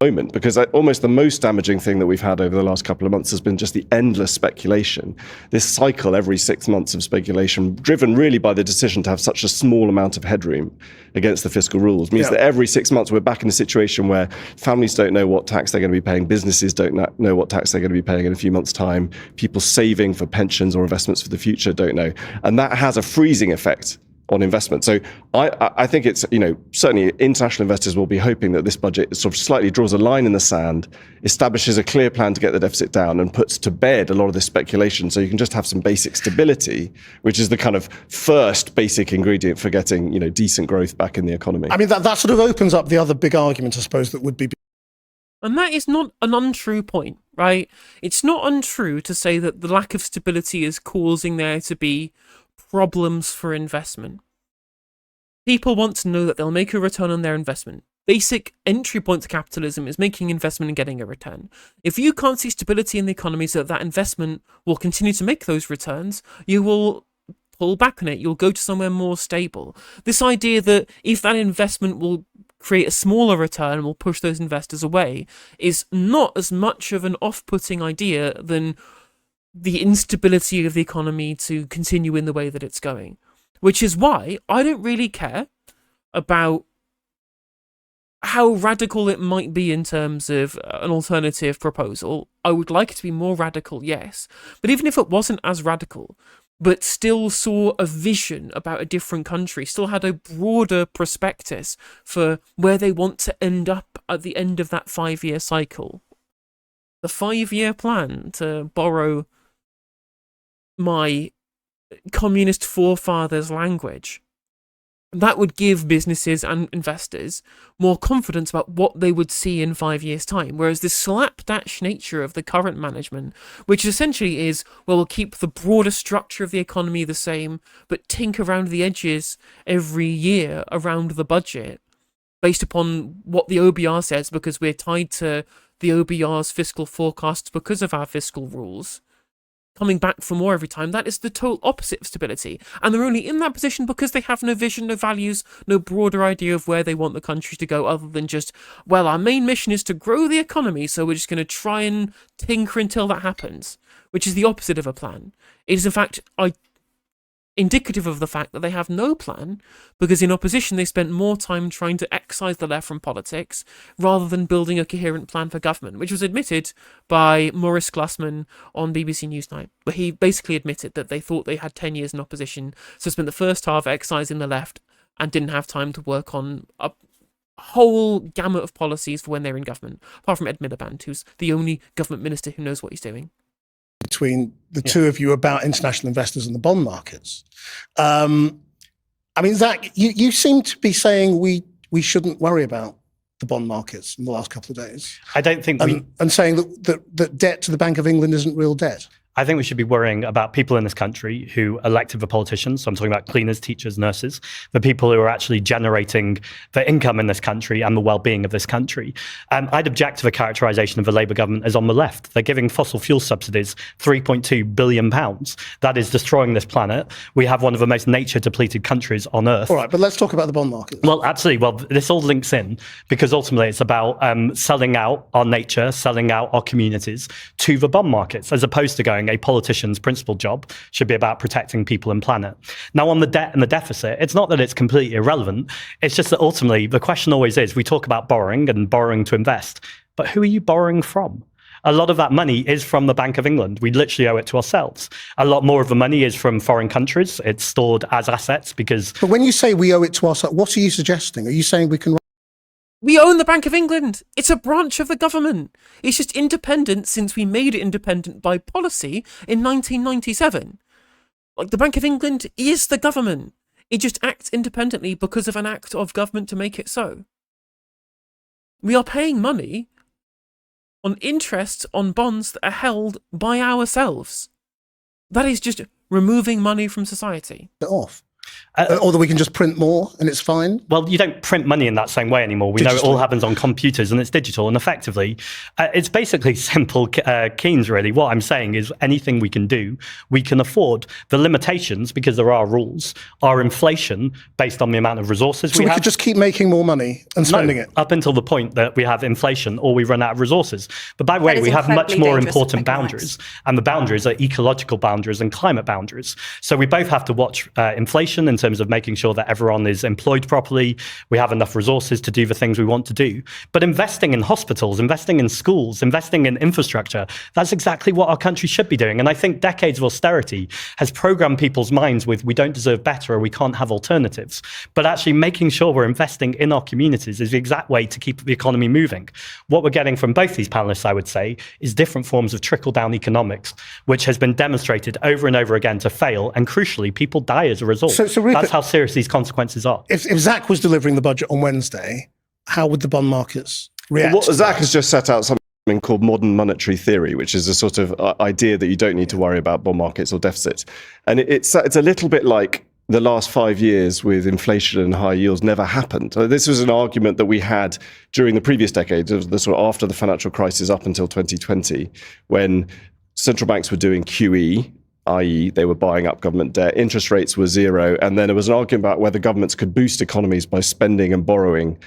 moment, because almost the most damaging thing that we've had over the last couple of months has been just the endless speculation. This cycle every 6 months of speculation, driven really by the decision to have such a small amount of headroom against the fiscal rules, means that every 6 months we're back in a situation where families don't know what tax they're going to be paying, businesses don't know what tax they're going to be paying in a few months' time, people saving for pensions or investments for the future don't know. And that has a freezing effect on investment. So I think it's, certainly international investors will be hoping that this budget sort of slightly draws a line in the sand, establishes a clear plan to get the deficit down, and puts to bed a lot of this speculation, so you can just have some basic stability, which is the kind of first basic ingredient for getting, decent growth back in the economy. I mean, that sort of opens up the other big argument, I suppose, that would be... And that is not an untrue point, right? It's not untrue to say that the lack of stability is causing there to be problems for investment. People want to know that they'll make a return on their investment. Basic entry point to capitalism is making investment and getting a return. If you can't see stability in the economy so that investment will continue to make those returns, you will pull back on it. You'll go to somewhere more stable. This idea that if that investment will create a smaller return and will push those investors away is not as much of an off-putting idea than the instability of the economy to continue in the way that it's going. Which is why I don't really care about how radical it might be in terms of an alternative proposal. I would like it to be more radical, yes. But even if it wasn't as radical, but still saw a vision about a different country, still had a broader prospectus for where they want to end up at the end of that 5-year cycle. The 5-year plan, to borrow my communist forefathers' language, that would give businesses and investors more confidence about what they would see in 5 years' time. Whereas the slapdash nature of the current management, which essentially is, well, we'll keep the broader structure of the economy the same, but tinker around the edges every year around the budget, based upon what the OBR says, because we're tied to the OBR's fiscal forecasts because of our fiscal rules, coming back for more every time, that is the total opposite of stability. And they're only in that position because they have no vision, no values, no broader idea of where they want the country to go, other than just, well, our main mission is to grow the economy, so we're just going to try and tinker until that happens, which is the opposite of a plan. It is, in fact, indicative of the fact that they have no plan, because in opposition they spent more time trying to excise the left from politics rather than building a coherent plan for government, which was admitted by Maurice Glassman on BBC Newsnight, where he basically admitted that they thought they had 10 years in opposition, so spent the first half excising the left and didn't have time to work on a whole gamut of policies for when they're in government, apart from Ed Miliband, who's the only government minister who knows what he's doing. Between the two of you about international investors and the bond markets. I mean, Zack, you seem to be saying we shouldn't worry about the bond markets in the last couple of days. I don't think and saying that debt to the Bank of England isn't real debt. I think we should be worrying about people in this country who elected the politicians. So I'm talking about cleaners, teachers, nurses, the people who are actually generating the income in this country and the well-being of this country. I'd object to the characterisation of the Labour government as on the left. They're giving fossil fuel subsidies £3.2 billion. That is destroying this planet. We have one of the most nature-depleted countries on Earth. All right, but let's talk about the bond market. Well, absolutely. Well, this all links in, because ultimately it's about selling out our nature, selling out our communities to the bond markets, as opposed to going, a politician's principal job should be about protecting people and planet. Now, on the debt and the deficit, it's not that it's completely irrelevant. It's just that ultimately the question always is, we talk about borrowing and borrowing to invest, but who are you borrowing from? A lot of that money is from the Bank of England. We literally owe it to ourselves. A lot more of the money is from foreign countries. It's stored as assets because... But when you say we owe it to ourselves, what are you suggesting? Are you saying we can... We own the Bank of England. It's a branch of the government. It's just independent since we made it independent by policy in 1997. Like, the Bank of England is the government. It just acts independently because of an act of government to make it so. We are paying money on interest on bonds that are held by ourselves. That is just removing money from society. Off. Or that we can just print more and it's fine? Well, you don't print money in that same way anymore. We know it all happens on computers and it's digital. And effectively, it's basically simple Keynes, really. What I'm saying is anything we can do, we can afford. The limitations, because there are rules, are inflation based on the amount of resources we have. So we could just keep making more money and spending it? Up until the point that we have inflation or we run out of resources. But by the way, we have much more important boundaries. And the boundaries are ecological boundaries and climate boundaries. So we both have to watch inflation in terms of making sure that everyone is employed properly, we have enough resources to do the things we want to do. But investing in hospitals, investing in schools, investing in infrastructure, that's exactly what our country should be doing. And I think decades of austerity has programmed people's minds with we don't deserve better or we can't have alternatives. But actually making sure we're investing in our communities is the exact way to keep the economy moving. What we're getting from both these panelists, I would say, is different forms of trickle-down economics, which has been demonstrated over and over again to fail. And crucially, people die as a result. So Rupert, that's how serious these consequences are. If Zack was delivering the budget on Wednesday, how would the bond markets react? Well, Zack has just set out something called modern monetary theory, which is a sort of idea that you don't need to worry about bond markets or deficits. And it's a little bit like the last 5 years with inflation and high yields never happened. So this was an argument that we had during the previous decade, the sort of after the financial crisis up until 2020, when central banks were doing QE, i.e. they were buying up government debt, interest rates were zero, and then there was an argument about whether governments could boost economies by spending and borrowing.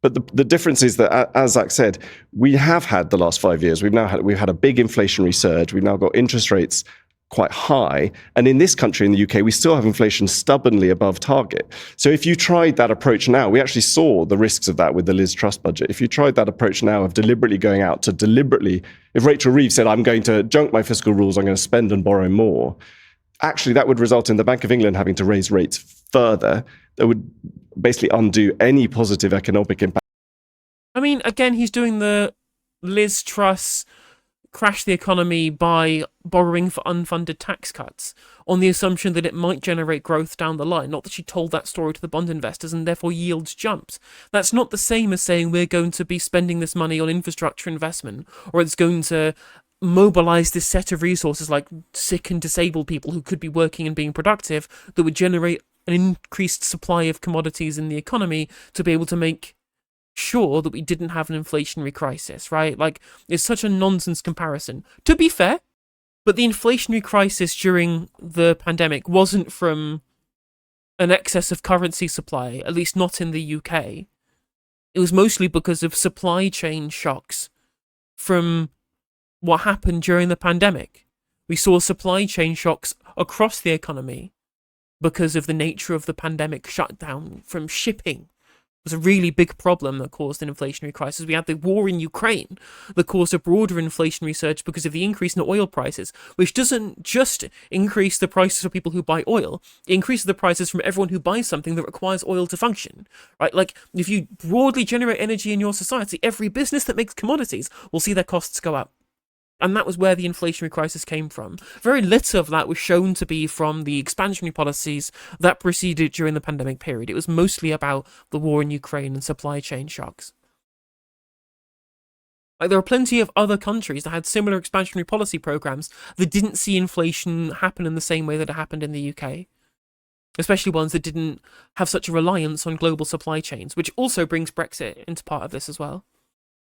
But the difference is that, as Zack said, we have had the last 5 years. We've had a big inflationary surge. We've now got interest rates quite high. And in this country, in the UK, we still have inflation stubbornly above target. So if you tried that approach now, we actually saw the risks of that with the Liz Truss budget. If you tried that approach now of deliberately going out to if Rachel Reeves said, I'm going to junk my fiscal rules, I'm going to spend and borrow more, actually that would result in the Bank of England having to raise rates further. That would basically undo any positive economic impact. I mean, again, he's doing the Liz Truss crash the economy by borrowing for unfunded tax cuts on the assumption that it might generate growth down the line. Not that she told that story to the bond investors and therefore yields jumped. That's not the same as saying we're going to be spending this money on infrastructure investment, or it's going to mobilize this set of resources like sick and disabled people who could be working and being productive that would generate an increased supply of commodities in the economy to be able to make sure that we didn't have an inflationary crisis, right? Like, it's such a nonsense comparison. To be fair, but the inflationary crisis during the pandemic wasn't from an excess of currency supply, at least not in the UK. It was mostly because of supply chain shocks from what happened during the pandemic. We saw supply chain shocks across the economy because of the nature of the pandemic shutdown from shipping. Was a really big problem that caused an inflationary crisis. We had the war in Ukraine that caused a broader inflationary surge because of the increase in oil prices, which doesn't just increase the prices for people who buy oil, it increases the prices from everyone who buys something that requires oil to function, right? Like, if you broadly generate energy in your society, every business that makes commodities will see their costs go up. And that was where the inflationary crisis came from. Very little of that was shown to be from the expansionary policies that proceeded during the pandemic period. It was mostly about the war in Ukraine and supply chain shocks. Like, there are plenty of other countries that had similar expansionary policy programs that didn't see inflation happen in the same way that it happened in the UK. Especially ones that didn't have such a reliance on global supply chains, which also brings Brexit into part of this as well.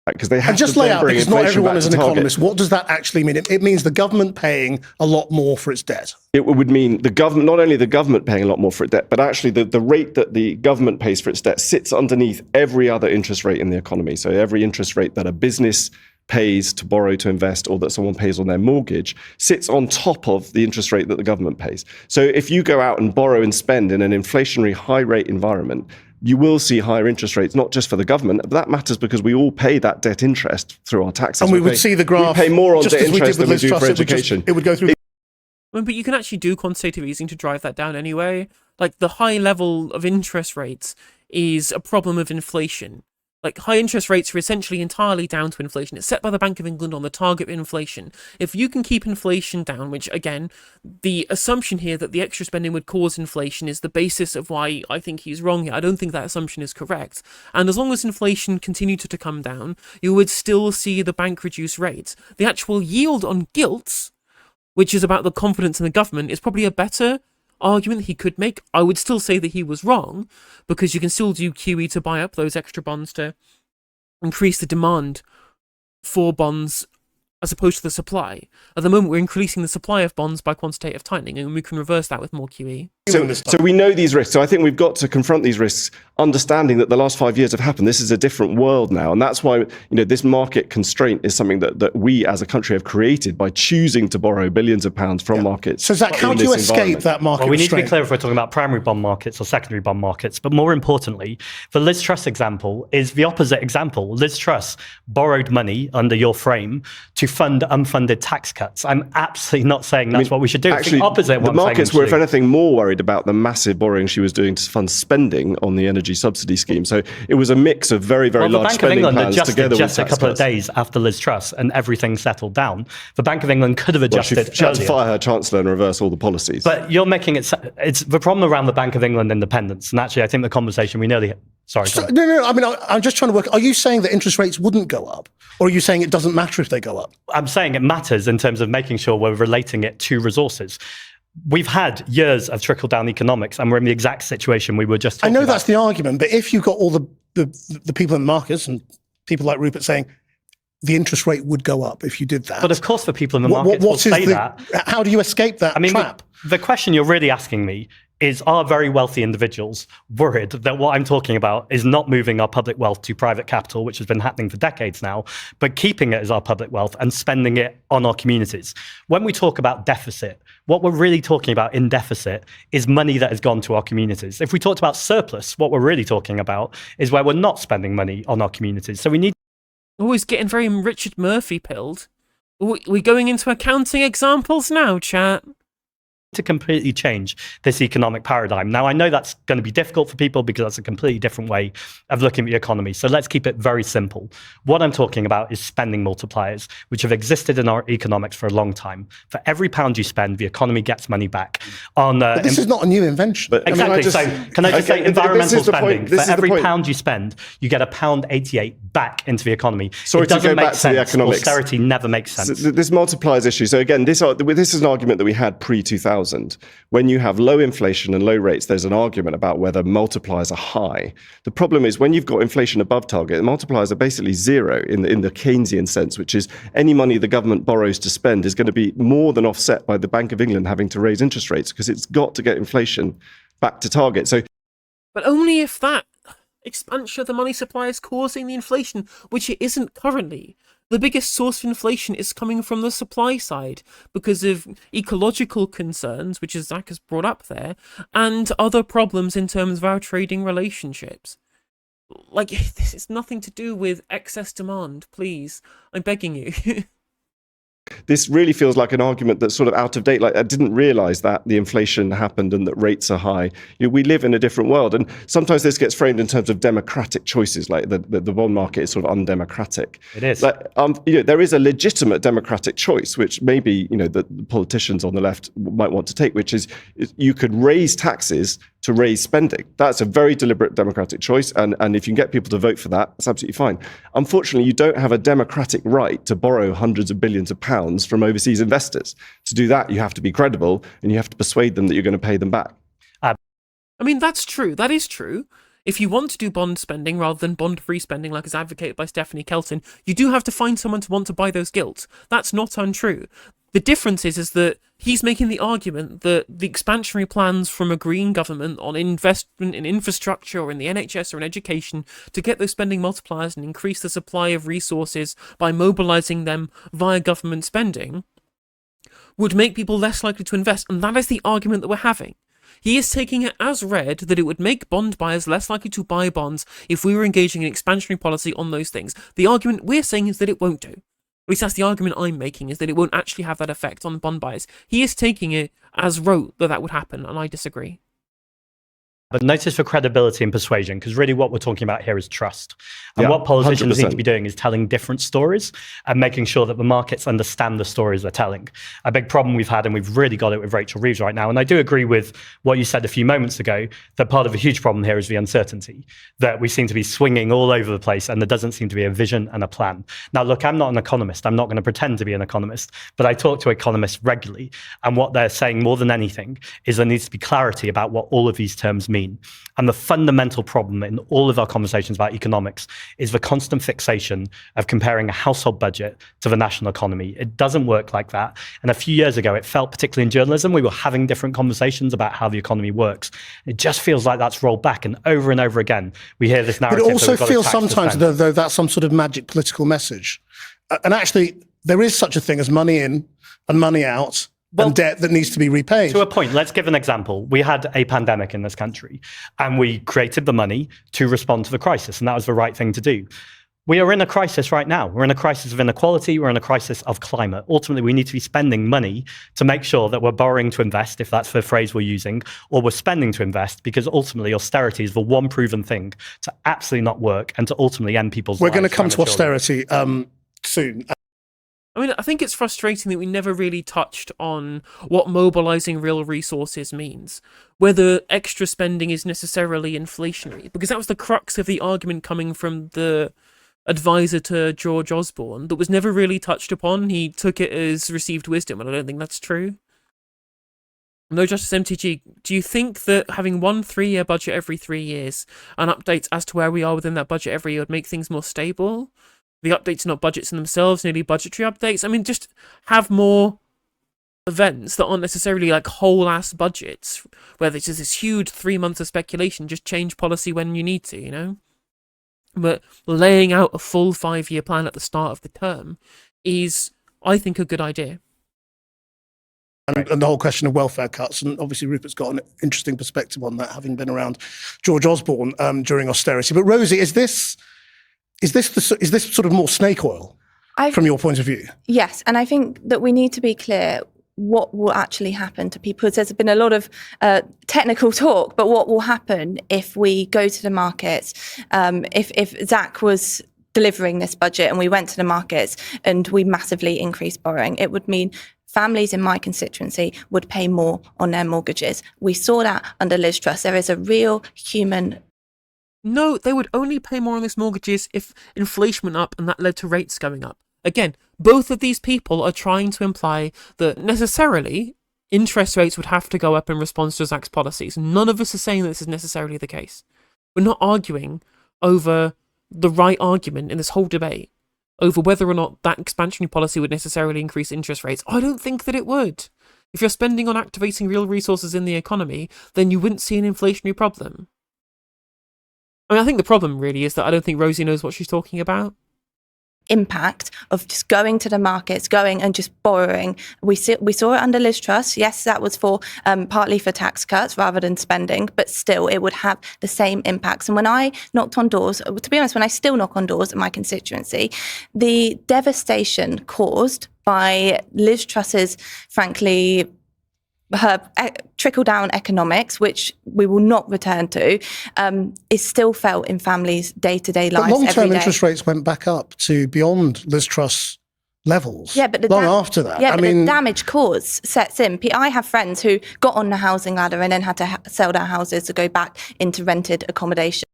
Because they have and just to lay out, because not everyone is an economist, what does that actually mean? It means the government paying a lot more for its debt. It would mean the government, not only the government paying a lot more for its debt, but actually the rate that the government pays for its debt sits underneath every other interest rate in the economy. So every interest rate that a business pays to borrow to invest, or that someone pays on their mortgage, sits on top of the interest rate that the government pays. So if you go out and borrow and spend in an inflationary high rate environment, you will see higher interest rates, not just for the government, but that matters because we all pay that debt interest through our taxes. And we would see the graph. We pay more on debt interest than we do for education. It would go through. But you can actually do quantitative easing to drive that down anyway. Like, the high level of interest rates is a problem of inflation. Like, high interest rates are essentially entirely down to inflation. It's set by the Bank of England on the target of inflation. If you can keep inflation down, which, again, the assumption here that the extra spending would cause inflation is the basis of why I think he's wrong here. I don't think that assumption is correct. And as long as inflation continued to come down, you would still see the bank reduce rates. The actual yield on gilts, which is about the confidence in the government, is probably a better argument he could make. I would still say that he was wrong, because you can still do QE to buy up those extra bonds to increase the demand for bonds as opposed to the supply. At the moment, we're increasing the supply of bonds by quantitative tightening, and we can reverse that with more QE. So we know these risks. So I think we've got to confront these risks, understanding that the last 5 years have happened. This is a different world now. And that's why, this market constraint is something that we as a country have created by choosing to borrow billions of pounds from markets. So Zack, how do you escape that market Well, we need to be constraint? clear if we're talking about primary bond markets or secondary bond markets. But more importantly, the Liz Truss example is the opposite example. Liz Truss borrowed money under your frame to fund unfunded tax cuts. I'm absolutely not saying that's what we should do. Actually, it's the opposite. the markets were, if anything, more worried about the massive borrowing she was doing to fund spending on the energy subsidy scheme. So it was a mix of very, very large spending plans together with just a couple cuts. of days after Liz Truss and everything settled down. The Bank of England could have adjusted. She had to earlier. fire her chancellor and reverse all the policies. But you're making it's the problem around the Bank of England independence. And actually, I think the conversation we nearly. Sorry. No. I mean, I'm just trying to work. Are you saying that interest rates wouldn't go up, or are you saying it doesn't matter if they go up? I'm saying it matters in terms of making sure we're relating it to resources. we've had years of trickle-down economics, and we're in the exact situation we were just I talking know about. that's the argument, but if you've got all the people in the markets and people like Rupert saying the interest rate would go up if you did that. But of course, for people in the markets will say that. How do you escape that trap? The question you're really asking me is, are very wealthy individuals worried that what I'm talking about is not moving our public wealth to private capital, which has been happening for decades now, but keeping it as our public wealth and spending it on our communities? When we talk about deficit, what we're really talking about in deficit is money that has gone to our communities. If we talked about surplus, what we're really talking about is where we're not spending money on our communities. So we need... Always getting very Richard Murphy pilled. We're going into accounting examples now, chat. to completely change this economic paradigm. Now, I know that's going to be difficult for people because that's a completely different way of looking at the economy. So let's keep it very simple. What I'm talking about is spending multipliers, which have existed in our economics for a long time. For every pound you spend, the economy gets money back. But this is not a new invention. But, Exactly. So can I just say environmental spending? For every pound you spend, you get £1.88 back into the economy. Sorry It doesn't to go make back to sense. the economics. Austerity never makes sense. So this multipliers issue. So again, this is an argument that we had pre-2000. When you have low inflation and low rates, there's an argument about whether multipliers are high. The problem is when you've got inflation above target, the multipliers are basically zero in the Keynesian sense, which is any money the government borrows to spend is going to be more than offset by the Bank of England having to raise interest rates because it's got to get inflation back to target. So, but only if that expansion of the money supply is causing the inflation, which it isn't currently. The biggest source of inflation is coming from the supply side because of ecological concerns, which as Zack has brought up there, and other problems in terms of our trading relationships. Like, this is nothing to do with excess demand, please. I'm begging you. this really feels like an argument that's sort of out of date. Like I didn't realize that the inflation happened and that rates are high. We live in a different world. And sometimes this gets framed in terms of democratic choices, like the bond market is sort of undemocratic. It is. Like, there is a legitimate democratic choice, which maybe, the politicians on the left might want to take, which is you could raise taxes to raise spending. That's a very deliberate democratic choice. And if you can get people to vote for that, that's absolutely fine. Unfortunately, you don't have a democratic right to borrow hundreds of billions of pounds from overseas investors. To do that, you have to be credible and you have to persuade them that you're going to pay them back. I mean, that's true. That is true. If you want to do bond spending rather than bond-free spending, like is advocated by Stephanie Kelton, you do have to find someone to want to buy those gilts. That's not untrue. The difference is that he's making the argument that the expansionary plans from a Green government on investment in infrastructure or in the NHS or in education to get those spending multipliers and increase the supply of resources by mobilising them via government spending would make people less likely to invest. And that is the argument that we're having. He is taking it as read that it would make bond buyers less likely to buy bonds if we were engaging in expansionary policy on those things. The argument we're saying is that it won't do. At least that's the argument I'm making, is that it won't actually have that effect on bond buyers. He is taking it as rote that would happen, and I disagree. But notice for credibility and persuasion, because really what we're talking about here is trust. And what politicians 100%. need to be doing is telling different stories and making sure that the markets understand the stories they're telling. A big problem we've had, and we've really got it with Rachel Reeves right now, and I do agree with what you said a few moments ago, that part of a huge problem here is the uncertainty, that we seem to be swinging all over the place and there doesn't seem to be a vision and a plan. Now, look, I'm not an economist. I'm not going to pretend to be an economist, but I talk to economists regularly, and what they're saying more than anything is there needs to be clarity about what all of these terms mean. And the fundamental problem in all of our conversations about economics is the constant fixation of comparing a household budget to the national economy. It doesn't work like that. And a few years ago, it felt, particularly in journalism, we were having different conversations about how the economy works. It just feels like that's rolled back, and over again, we hear this narrative. But it also feels sometimes, though, that's some sort of magic political message. And actually, there is such a thing as money in and money out. And debt that needs to be repaid. To a point, let's give an example. We had a pandemic in this country and we created the money to respond to the crisis, and that was the right thing to do. We are in a crisis right now. We're in a crisis of inequality. We're in a crisis of climate. Ultimately, we need to be spending money to make sure that we're borrowing to invest, if that's the phrase we're using, or we're spending to invest, because ultimately austerity is the one proven thing to absolutely not work and to ultimately end people's lives. We're going to come to austerity soon. I mean, I think it's frustrating that we never really touched on what mobilising real resources means, whether extra spending is necessarily inflationary, because that was the crux of the argument coming from the advisor to George Osborne that was never really touched upon. He took it as received wisdom, and I don't think that's true. No Justice MTG, do you think that having one 3-year budget every 3 years and updates as to where we are within that budget every year would make things more stable? The updates are not budgets in themselves, nearly budgetary updates. I mean, just have more events that aren't necessarily like whole-ass budgets, where there's just this huge 3 months of speculation, just change policy when you need to, you know? But laying out a full 5-year plan at the start of the term is, I think, a good idea. And the whole question of welfare cuts, and obviously Rupert's got an interesting perspective on that, having been around George Osborne during austerity. But Rosie, is this sort of more snake oil from your point of view? Yes, and I think that we need to be clear what will actually happen to people. There's been a lot of technical talk, but what will happen if we go to the markets? If Zack was delivering this budget and we went to the markets and we massively increased borrowing, it would mean families in my constituency would pay more on their mortgages. We saw that under Liz Truss. There is a real human... No, they would only pay more on these mortgages if inflation went up and that led to rates going up. Again, both of these people are trying to imply that necessarily interest rates would have to go up in response to Zack's policies. None of us are saying that this is necessarily the case. We're not arguing over the right argument in this whole debate over whether or not that expansionary policy would necessarily increase interest rates. I don't think that it would. If you're spending on activating real resources in the economy, then you wouldn't see an inflationary problem. I mean, I think the problem really is that I don't think Rosie knows what she's talking about. Impact of just going to the markets, going and just borrowing. We saw it under Liz Truss. Yes, that was for partly for tax cuts rather than spending, but still it would have the same impacts. And when I knocked on doors, to be honest, when I still knock on doors in my constituency, the devastation caused by Liz Truss's, frankly, her trickle-down economics, which we will not return to, is still felt in families' day-to-day lives. But long-term interest rates went back up to beyond Liz Truss levels. Yeah, but long after that. Yeah, but the damage caused sets in. I have friends who got on the housing ladder and then had to sell their houses to go back into rented accommodation.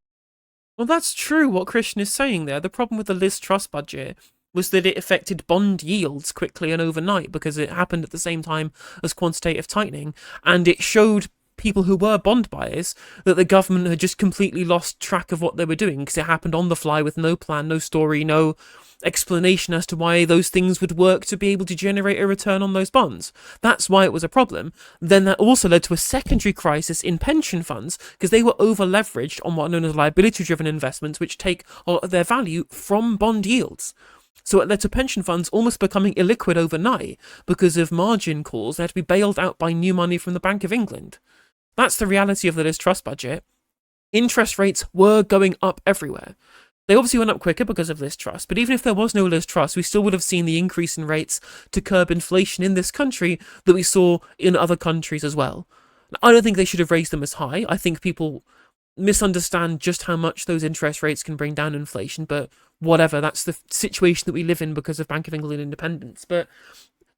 Well, that's true what Christian is saying there. The problem with the Liz Truss budget was that it affected bond yields quickly and overnight because it happened at the same time as quantitative tightening, and it showed people who were bond buyers that the government had just completely lost track of what they were doing because it happened on the fly with no plan, no story, no explanation as to why those things would work to be able to generate a return on those bonds. That's why it was a problem. Then that also led to a secondary crisis in pension funds because they were over leveraged on what are known as liability driven investments, which take a lot of their value from bond yields. So it led to pension funds almost becoming illiquid overnight because of margin calls. They had to be bailed out by new money from the Bank of England. That's the reality of the Liz Truss budget. Interest rates were going up everywhere. They obviously went up quicker because of Liz Truss, but even if there was no Liz Truss, we still would have seen the increase in rates to curb inflation in this country that we saw in other countries as well. Now, I don't think they should have raised them as high. I think people misunderstand just how much those interest rates can bring down inflation, but whatever, that's the situation that we live in because of Bank of England independence. But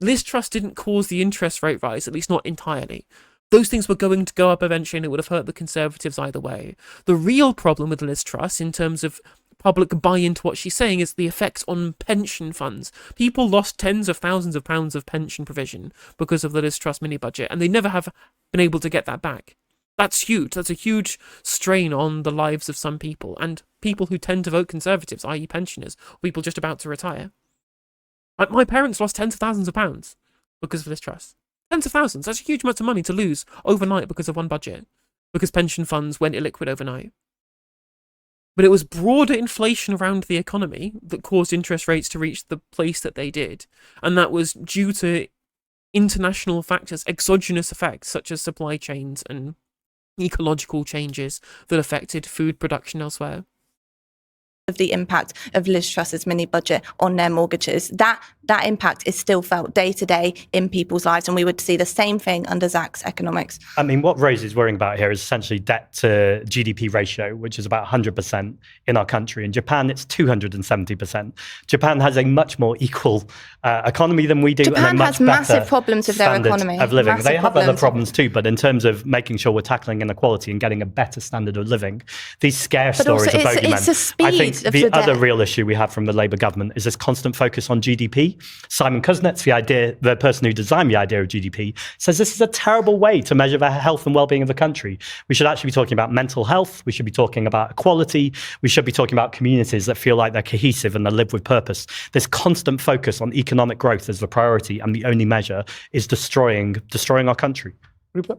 Liz Truss didn't cause the interest rate rise, at least not entirely. Those things were going to go up eventually and it would have hurt the Conservatives either way. The real problem with Liz Truss in terms of public buy-in to what she's saying is the effects on pension funds. People lost tens of thousands of pounds of pension provision because of the Liz Truss mini-budget, and they never have been able to get that back. That's huge. That's a huge strain on the lives of some people, and people who tend to vote Conservatives, i.e. pensioners, or people just about to retire. My parents lost tens of thousands of pounds because of Liz Truss. Tens of thousands. That's a huge amount of money to lose overnight because of one budget, because pension funds went illiquid overnight. But it was broader inflation around the economy that caused interest rates to reach the place that they did, and that was due to international factors, exogenous effects such as supply chains and ecological changes that affected food production elsewhere. Of the impact of Liz Truss's mini budget on their mortgages, that impact is still felt day to day in people's lives, and we would see the same thing under Zack's economics. I mean, what Rosie's worrying about here is essentially debt to GDP ratio, which is about 100% in our country. In Japan, it's 270%. Japan has a much more equal economy than we do. Japan and a much has massive better problems with their economy. Of living. Massive They have other problems too, but in terms of making sure we're tackling inequality and getting a better standard of living, these scare stories of bogeymen. It's a speed decades of the the other debt. real issue we have from the Labour government is this constant focus on GDP. Simon Kuznets, the person who designed the idea of GDP, says this is a terrible way to measure the health and well-being of the country. We should actually be talking about mental health. We should be talking about equality. We should be talking about communities that feel like they're cohesive and they live with purpose. This constant focus on economic growth as the priority and the only measure is destroying our country. Rupert?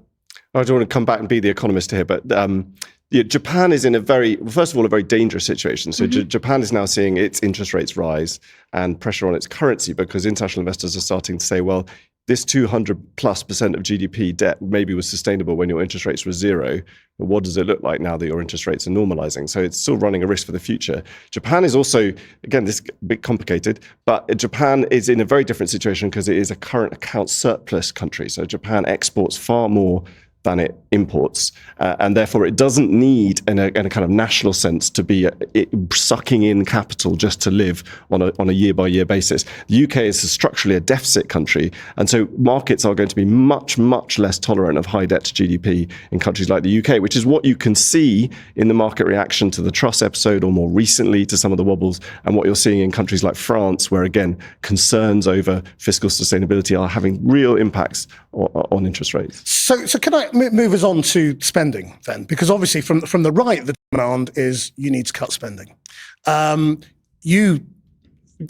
I don't want to come back and be the economist here, but Japan is in first of all, a very dangerous situation. So Japan is now seeing its interest rates rise and pressure on its currency because international investors are starting to say, well, this 200+% of GDP debt maybe was sustainable when your interest rates were zero. But what does it look like now that your interest rates are normalizing? So it's still running a risk for the future. Japan is also, again, this is a bit complicated, but Japan is in a very different situation because it is a current account surplus country. So Japan exports far more than it imports, and therefore it doesn't need, in a kind of national sense, to be sucking in capital just to live on a year-by-year basis. The UK is structurally a deficit country, and so markets are going to be much, much less tolerant of high debt to GDP in countries like the UK, which is what you can see in the market reaction to the Truss episode, or more recently to some of the wobbles, and what you're seeing in countries like France, where again concerns over fiscal sustainability are having real impacts on interest rates. So can I move us on to spending then? Because obviously from the right, the demand is you need to cut spending. You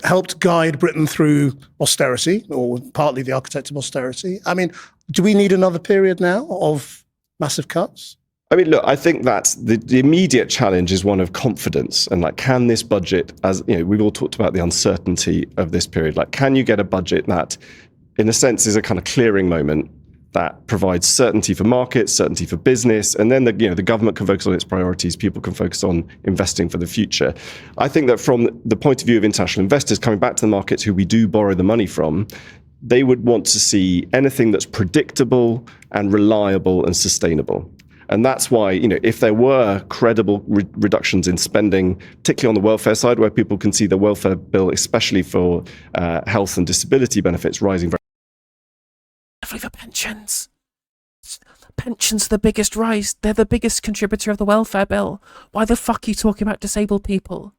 helped guide Britain through austerity, or partly the architect of austerity. I mean, do we need another period now of massive cuts? I mean, look, I think that the immediate challenge is one of confidence. And can this budget, as we've all talked about the uncertainty of this period, can you get a budget that, in a sense, is a kind of clearing moment that provides certainty for markets, certainty for business, and then the government can focus on its priorities, people can focus on investing for the future. I think that from the point of view of international investors coming back to the markets who we do borrow the money from, they would want to see anything that's predictable and reliable and sustainable. And that's why, if there were credible reductions in spending, particularly on the welfare side, where people can see the welfare bill, especially for health and disability benefits, rising very For pensions. Pensions are the biggest rise. They're the biggest contributor of the welfare bill. Why the fuck are you talking about disabled people?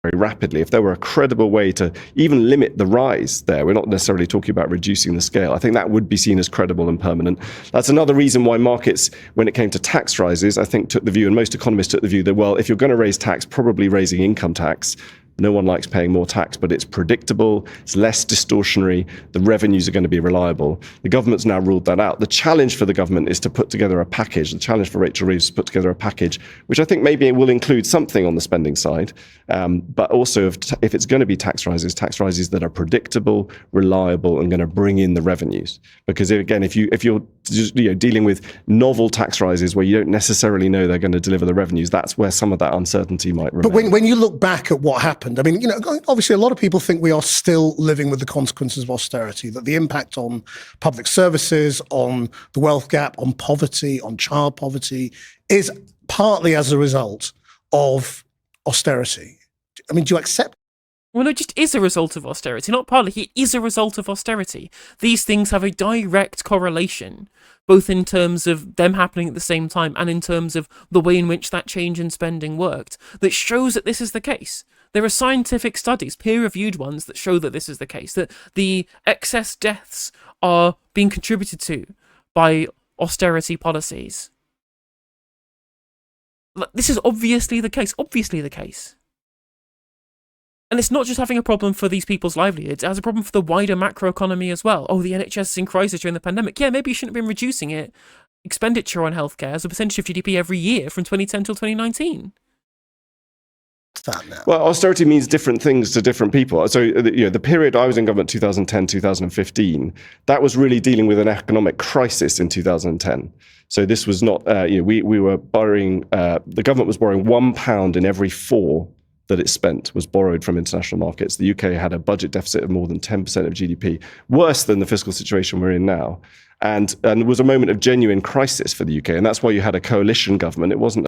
very rapidly. If there were a credible way to even limit the rise there, we're not necessarily talking about reducing the scale. I think that would be seen as credible and permanent. That's another reason why markets, when it came to tax rises, I think took the view, and most economists took the view that, well, if you're going to raise tax, probably raising income tax. No one likes paying more tax, but it's predictable, it's less distortionary, the revenues are going to be reliable. The government's now ruled that out. The challenge for the government is to put together a package. The challenge for Rachel Reeves is to put together a package, which I think maybe will include something on the spending side, but also if it's going to be tax rises that are predictable, reliable, and going to bring in the revenues. Because again, if you're just, dealing with novel tax rises where you don't necessarily know they're going to deliver the revenues, that's where some of that uncertainty might remain. But when you look back at what happened, I mean, obviously a lot of people think we are still living with the consequences of austerity, that the impact on public services, on the wealth gap, on poverty, on child poverty is partly as a result of austerity. I mean, do you accept? Well, it just is a result of austerity, not partly. It is a result of austerity. These things have a direct correlation, both in terms of them happening at the same time and in terms of the way in which that change in spending worked, that shows that this is the case. There are scientific studies, peer-reviewed ones, that show that this is the case, that the excess deaths are being contributed to by austerity policies. This is obviously the case, And it's not just having a problem for these people's livelihoods, it has a problem for the wider macroeconomy as well. Oh, the NHS is in crisis during the pandemic. Yeah, maybe you shouldn't have been reducing expenditure on healthcare as a percentage of GDP every year from 2010 till 2019. Well, austerity means different things to different people. So, the period I was in government, 2010, 2015, that was really dealing with an economic crisis in 2010. So this was not, we were borrowing, the government was borrowing £1 in every 4 that it spent was borrowed from international markets. The UK had a budget deficit of more than 10% of GDP, worse than the fiscal situation we're in now. And it was a moment of genuine crisis for the UK. And that's why you had a coalition government. It wasn't.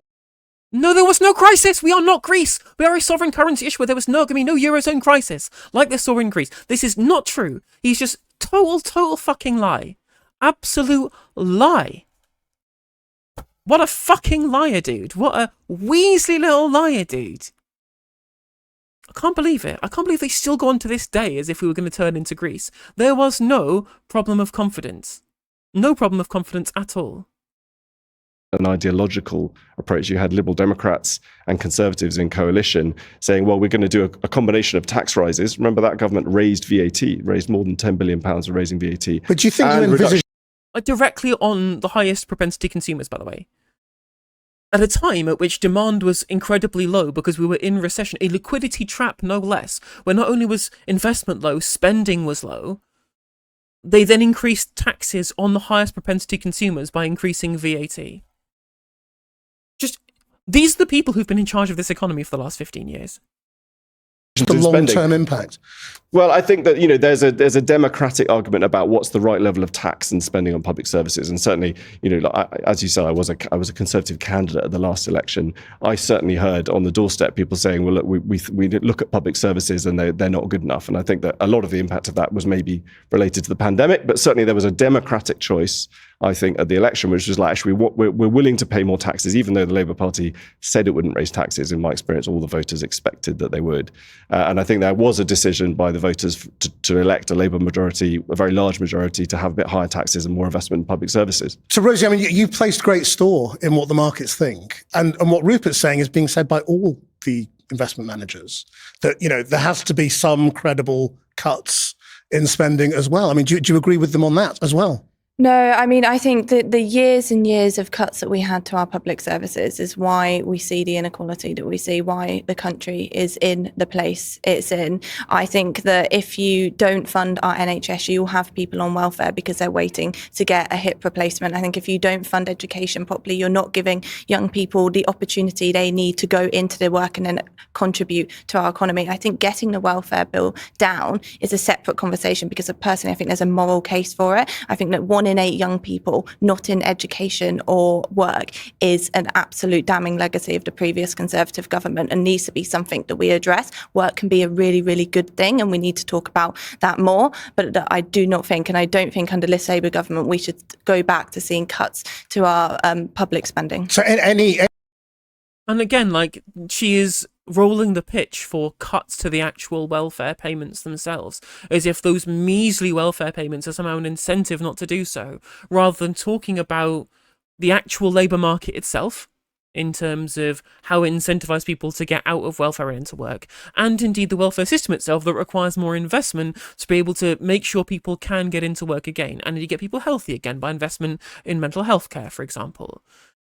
No, there was no crisis. We are not Greece. We are a sovereign currency issuer. There was going to be no Eurozone crisis like they saw in Greece. This is not true. He's just total fucking lie. Absolute lie. What a fucking liar, dude. What a Weasley little liar, dude. I can't believe it. I can't believe they still go on to this day as if we were going to turn into Greece. There was no problem of confidence. No problem of confidence at all. An ideological approach. You had Liberal Democrats and Conservatives in coalition saying, well, we're going to do a combination of tax rises. Remember that government raised VAT, raised more than £10 billion of raising VAT. But do you think you envisage... Directly on the highest propensity consumers, by the way. At a time at which demand was incredibly low because we were in recession, a liquidity trap no less, where not only was investment low, spending was low, they then increased taxes on the highest propensity consumers by increasing VAT. These are the people who've been in charge of this economy for the last 15 years. The long-term impact. Well, I think that, there's a democratic argument about what's the right level of tax and spending on public services, and certainly, as you said, I was a Conservative candidate at the last election. I certainly heard on the doorstep people saying, well, look, we look at public services and they're not good enough, and I think that a lot of the impact of that was maybe related to the pandemic, but certainly there was a democratic choice, I think, at the election, which was like, actually, we're willing to pay more taxes, even though the Labour Party said it wouldn't raise taxes. In my experience, all the voters expected that they would. And I think there was a decision by the voters to elect a Labour majority, a very large majority, to have a bit higher taxes and more investment in public services. So, Rosie, I mean, you placed great store in what the markets think. And what Rupert's saying is being said by all the investment managers, that, there has to be some credible cuts in spending as well. I mean, do you agree with them on that as well? No, I mean, I think that the years and years of cuts that we had to our public services is why we see the inequality that we see, why the country is in the place it's in. I think that if you don't fund our NHS, you'll have people on welfare because they're waiting to get a hip replacement. I think if you don't fund education properly, you're not giving young people the opportunity they need to go into their work and then contribute to our economy. I think getting the welfare bill down is a separate conversation because personally, I think there's a moral case for it. I think that 1 in 8 young people not in education or work is an absolute damning legacy of the previous Conservative government and needs to be something that we address. Work can be a really, really good thing and we need to talk about that more. But I do not think, and I don't think under this Labour government, we should go back to seeing cuts to our public spending. So And again, she is rolling the pitch for cuts to the actual welfare payments themselves, as if those measly welfare payments are somehow an incentive not to do so, rather than talking about the actual labour market itself, in terms of how it incentivises people to get out of welfare and into work, and indeed the welfare system itself that requires more investment to be able to make sure people can get into work again, and you get people healthy again by investment in mental health care, for example.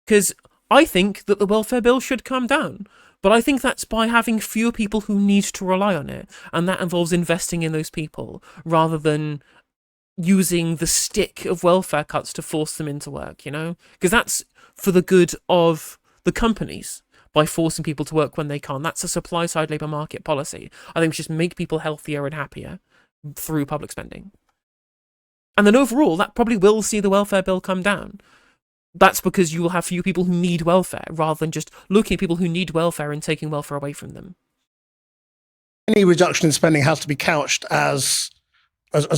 Because I think that the welfare bill should come down, but I think that's by having fewer people who need to rely on it, and that involves investing in those people, rather than using the stick of welfare cuts to force them into work, Because that's for the good of the companies, by forcing people to work when they can't. That's a supply-side labour market policy. I think we should just make people healthier and happier through public spending. And then overall, that probably will see the welfare bill come down. That's because you will have few people who need welfare, rather than just looking at people who need welfare and taking welfare away from them. Any reduction in spending has to be couched as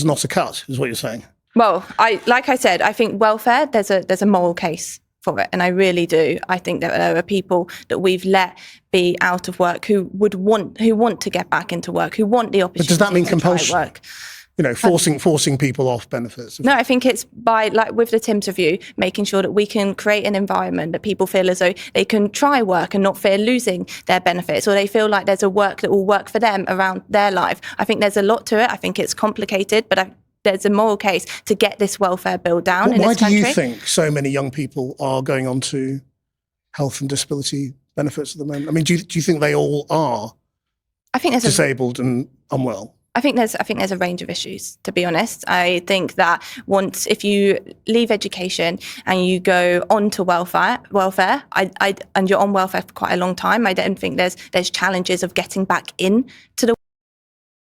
not a cut, is what you're saying. Well, like I said, I think welfare, there's a moral case for it, and I really do. I think that there are people that we've let be out of work who want to get back into work, who want the opportunity. But does that mean to compulsion? try work. Forcing people off benefits. No, I think it's by, with the Tim's review, making sure that we can create an environment that people feel as though they can try work and not fear losing their benefits, or they feel like there's a work that will work for them around their life. I think there's a lot to it. I think it's complicated, but there's a moral case to get this welfare bill down in this country. Why do you think so many young people are going on to health and disability benefits at the moment? I mean, do you think they all are disabled and unwell? I think there's a range of issues, to be honest. I think that if you leave education and you go on to welfare, and you're on welfare for quite a long time, I don't think there's challenges of getting back in to the.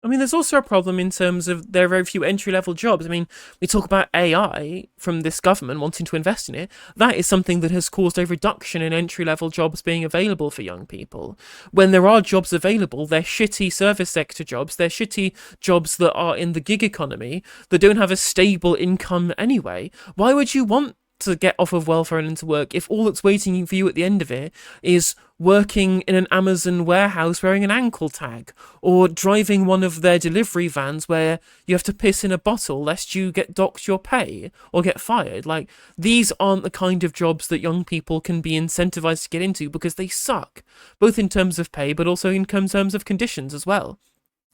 I mean, there's also a problem in terms of there are very few entry-level jobs. I mean, we talk about AI from this government wanting to invest in it. That is something that has caused a reduction in entry-level jobs being available for young people. When there are jobs available, they're shitty service sector jobs. They're shitty jobs that are in the gig economy that don't have a stable income anyway. Why would you want to get off of welfare and into work if all that's waiting for you at the end of it is working in an Amazon warehouse wearing an ankle tag, or driving one of their delivery vans where you have to piss in a bottle lest you get docked your pay or get fired? Like, these aren't the kind of jobs that young people can be incentivized to get into, because they suck, both in terms of pay but also in terms of conditions as well.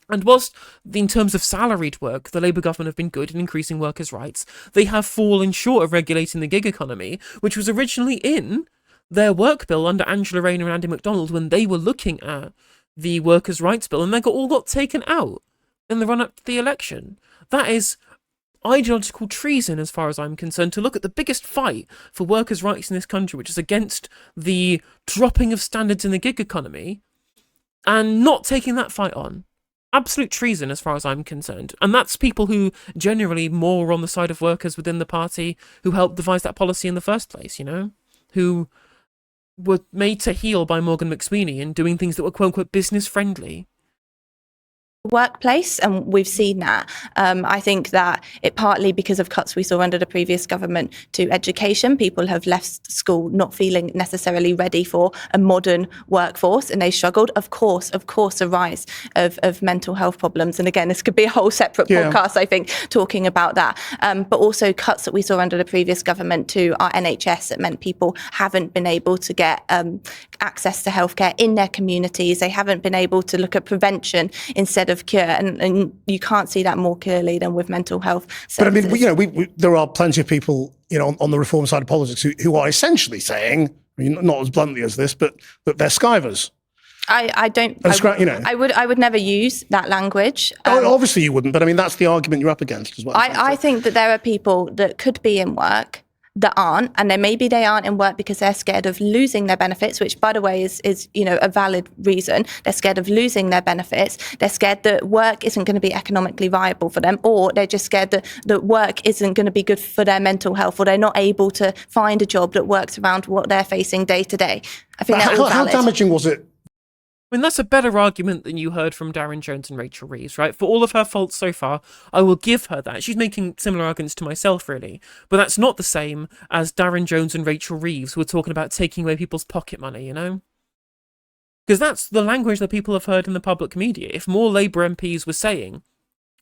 And whilst, in terms of salaried work, the Labour government have been good in increasing workers' rights, they have fallen short of regulating the gig economy, which was originally in their work bill under Angela Rayner and Andy MacDonald when they were looking at the workers' rights bill, and they all got taken out in the run-up to the election. That is ideological treason as far as I'm concerned, to look at the biggest fight for workers' rights in this country, which is against the dropping of standards in the gig economy, and not taking that fight on. Absolute treason as far as I'm concerned. And that's people who generally more on the side of workers within the party who helped devise that policy in the first place, you know? Who were made to heel by Morgan McSweeney and doing things that were quote-unquote business friendly. Workplace, and we've seen that. I think that it partly because of cuts we saw under the previous government to education. People have left school not feeling necessarily ready for a modern workforce, and they struggled. Of course, a rise of mental health problems. And again, this could be a whole separate podcast, I think, talking about that. But also cuts that we saw under the previous government to our NHS that meant people haven't been able to get access to healthcare in their communities. They haven't been able to look at prevention instead of cure, and you can't see that more clearly than with mental health services. But I mean, there are plenty of people, on the reform side of politics who are essentially saying, I mean, not as bluntly as this, but that they're skivers. I would never use that language. Obviously you wouldn't, but I mean, that's the argument you're up against as well. I think that there are people that could be in work that aren't, and then maybe they aren't in work because they're scared of losing their benefits, which, by the way, is a valid reason. They're scared of losing their benefits. They're scared that work isn't going to be economically viable for them, or they're just scared that work isn't going to be good for their mental health, or they're not able to find a job that works around what they're facing day to day. I think that's all valid. How damaging was it? I mean, that's a better argument than you heard from Darren Jones and Rachel Reeves, right? For all of her faults so far, I will give her that. She's making similar arguments to myself, really. But that's not the same as Darren Jones and Rachel Reeves who are talking about taking away people's pocket money, you know? Because that's the language that people have heard in the public media. If more Labour MPs were saying,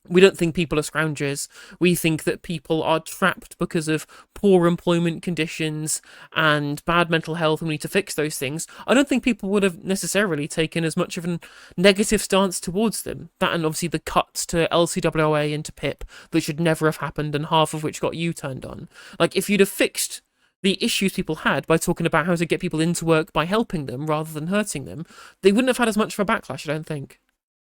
we don't think people are scroungers, we think that people are trapped because of poor employment conditions and bad mental health, and we need to fix those things, I don't think people would have necessarily taken as much of a negative stance towards them. That, and obviously the cuts to LCWA and to PIP that should never have happened, and half of which got U-turned on. Like, if you'd have fixed the issues people had by talking about how to get people into work by helping them rather than hurting them, they wouldn't have had as much of a backlash, I don't think.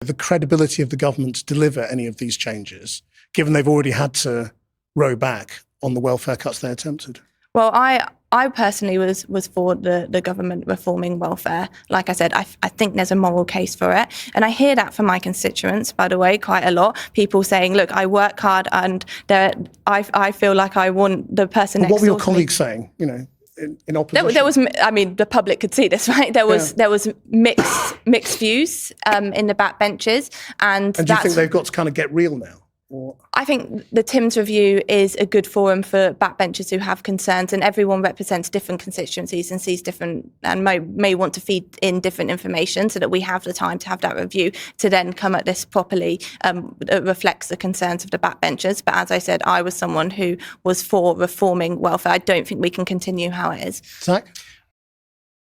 The credibility of the government to deliver any of these changes, given they've already had to row back on the welfare cuts they attempted? Well, I personally was for the government reforming welfare. Like I said, I think there's a moral case for it. And I hear that from my constituents, by the way, quite a lot. People saying, look, I work hard and I feel like I want the person next door to me. What were your colleagues saying, in opposition? There was, I mean, the public could see this, right? There was mixed views in the backbenches, and do you think they've got to kind of get real now? Or? I think the Timms Review is a good forum for backbenchers who have concerns, and everyone represents different constituencies and sees different, and may want to feed in different information, so that we have the time to have that review to then come at this properly that reflects the concerns of the backbenchers. But as I said, I was someone who was for reforming welfare. I don't think we can continue how it is. Zack?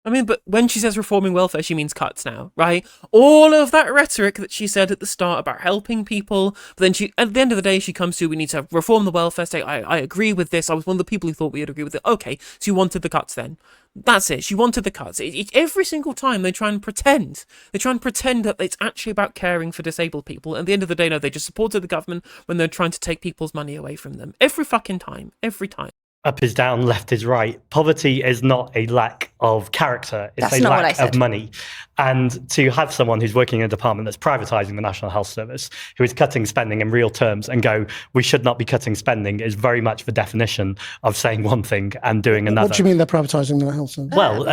I mean, but when she says reforming welfare, she means cuts now, right? All of that rhetoric that she said at the start about helping people, but then she, at the end of the day, she comes to, we need to reform the welfare state. I agree with this. I was one of the people who thought we would agree with it. Okay, so you wanted the cuts then. That's it. She wanted the cuts. Every single time they try and pretend. They try and pretend that it's actually about caring for disabled people. And at the end of the day, no, they just supported the government when they're trying to take people's money away from them. Every fucking time. Every time. Up is down, left is right. Poverty is not a lack of character, it's That's a not what I lack said. of money. And to have someone who's working in a department that's privatising the National Health Service, who is cutting spending in real terms, and go, we should not be cutting spending, is very much the definition of saying one thing and doing another. What do you mean they're privatising the health service? Well,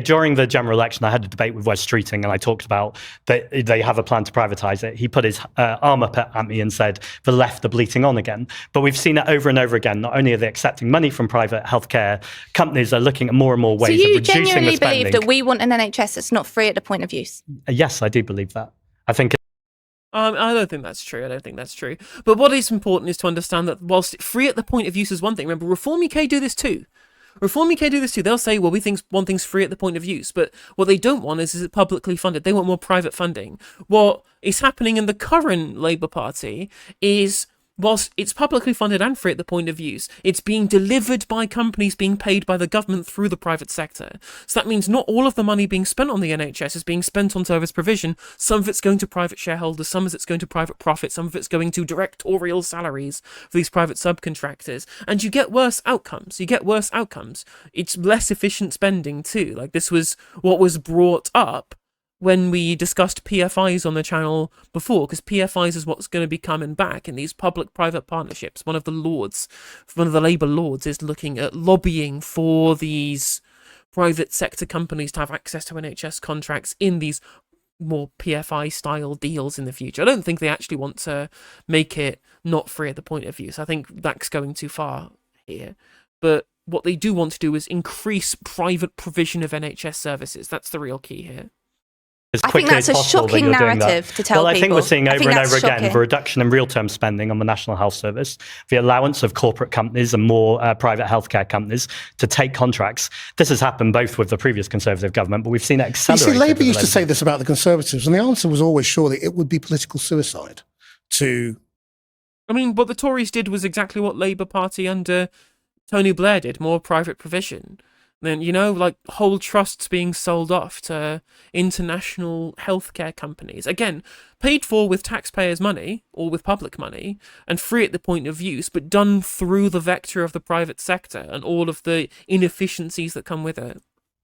during the general election, I had a debate with Wes Streeting, and I talked about that they have a plan to privatise it. He put his arm up at me and said, the left are bleating on again. But we've seen it over and over again. Not only are they accepting money from private healthcare companies, they're looking at more and more ways so of you reducing the genuinely spending. believe that we want an NHS that's not free at the point of use? Yes, I do believe that. I think I don't think that's true. I don't think that's true. But what is important is to understand that whilst free at the point of use is one thing, remember, Reform UK do this too. Reform UK do this too. They'll say, well, we think one thing's free at the point of use, but what they don't want is it publicly funded. They want more private funding. What is happening in the current Labour Party is, whilst it's publicly funded and free at the point of use, it's being delivered by companies being paid by the government through the private sector. So that means not all of the money being spent on the NHS is being spent on service provision. Some of it's going to private shareholders, some of it's going to private profit, some of it's going to directorial salaries for these private subcontractors. And you get worse outcomes. It's less efficient spending too. Like, this was what was brought up when we discussed PFIs on the channel before, because PFIs is what's going to be coming back in these public-private partnerships. One of the Labour lords is looking at lobbying for these private sector companies to have access to NHS contracts in these more PFI-style deals in the future. I don't think they actually want to make it not free at the point of use. I think that's going too far here. But what they do want to do is increase private provision of NHS services. That's the real key here. As I think quickly that's as a possible that shocking you're doing that. narrative to tell Well, I think people. we're seeing I over think and that's over again shocking. the reduction in real-term spending on the National Health Service, the allowance of corporate companies and more private healthcare companies to take contracts. This has happened both with the previous Conservative government, but we've seen it You accelerate. see, Labour used to say this about the Conservatives, and the answer was always surely it would be political suicide to... I mean, what the Tories did was exactly what Labour Party under Tony Blair did, more private provision. Then, like whole trusts being sold off to international healthcare companies. Again, paid for with taxpayers' money or with public money and free at the point of use, but done through the vector of the private sector and all of the inefficiencies that come with it.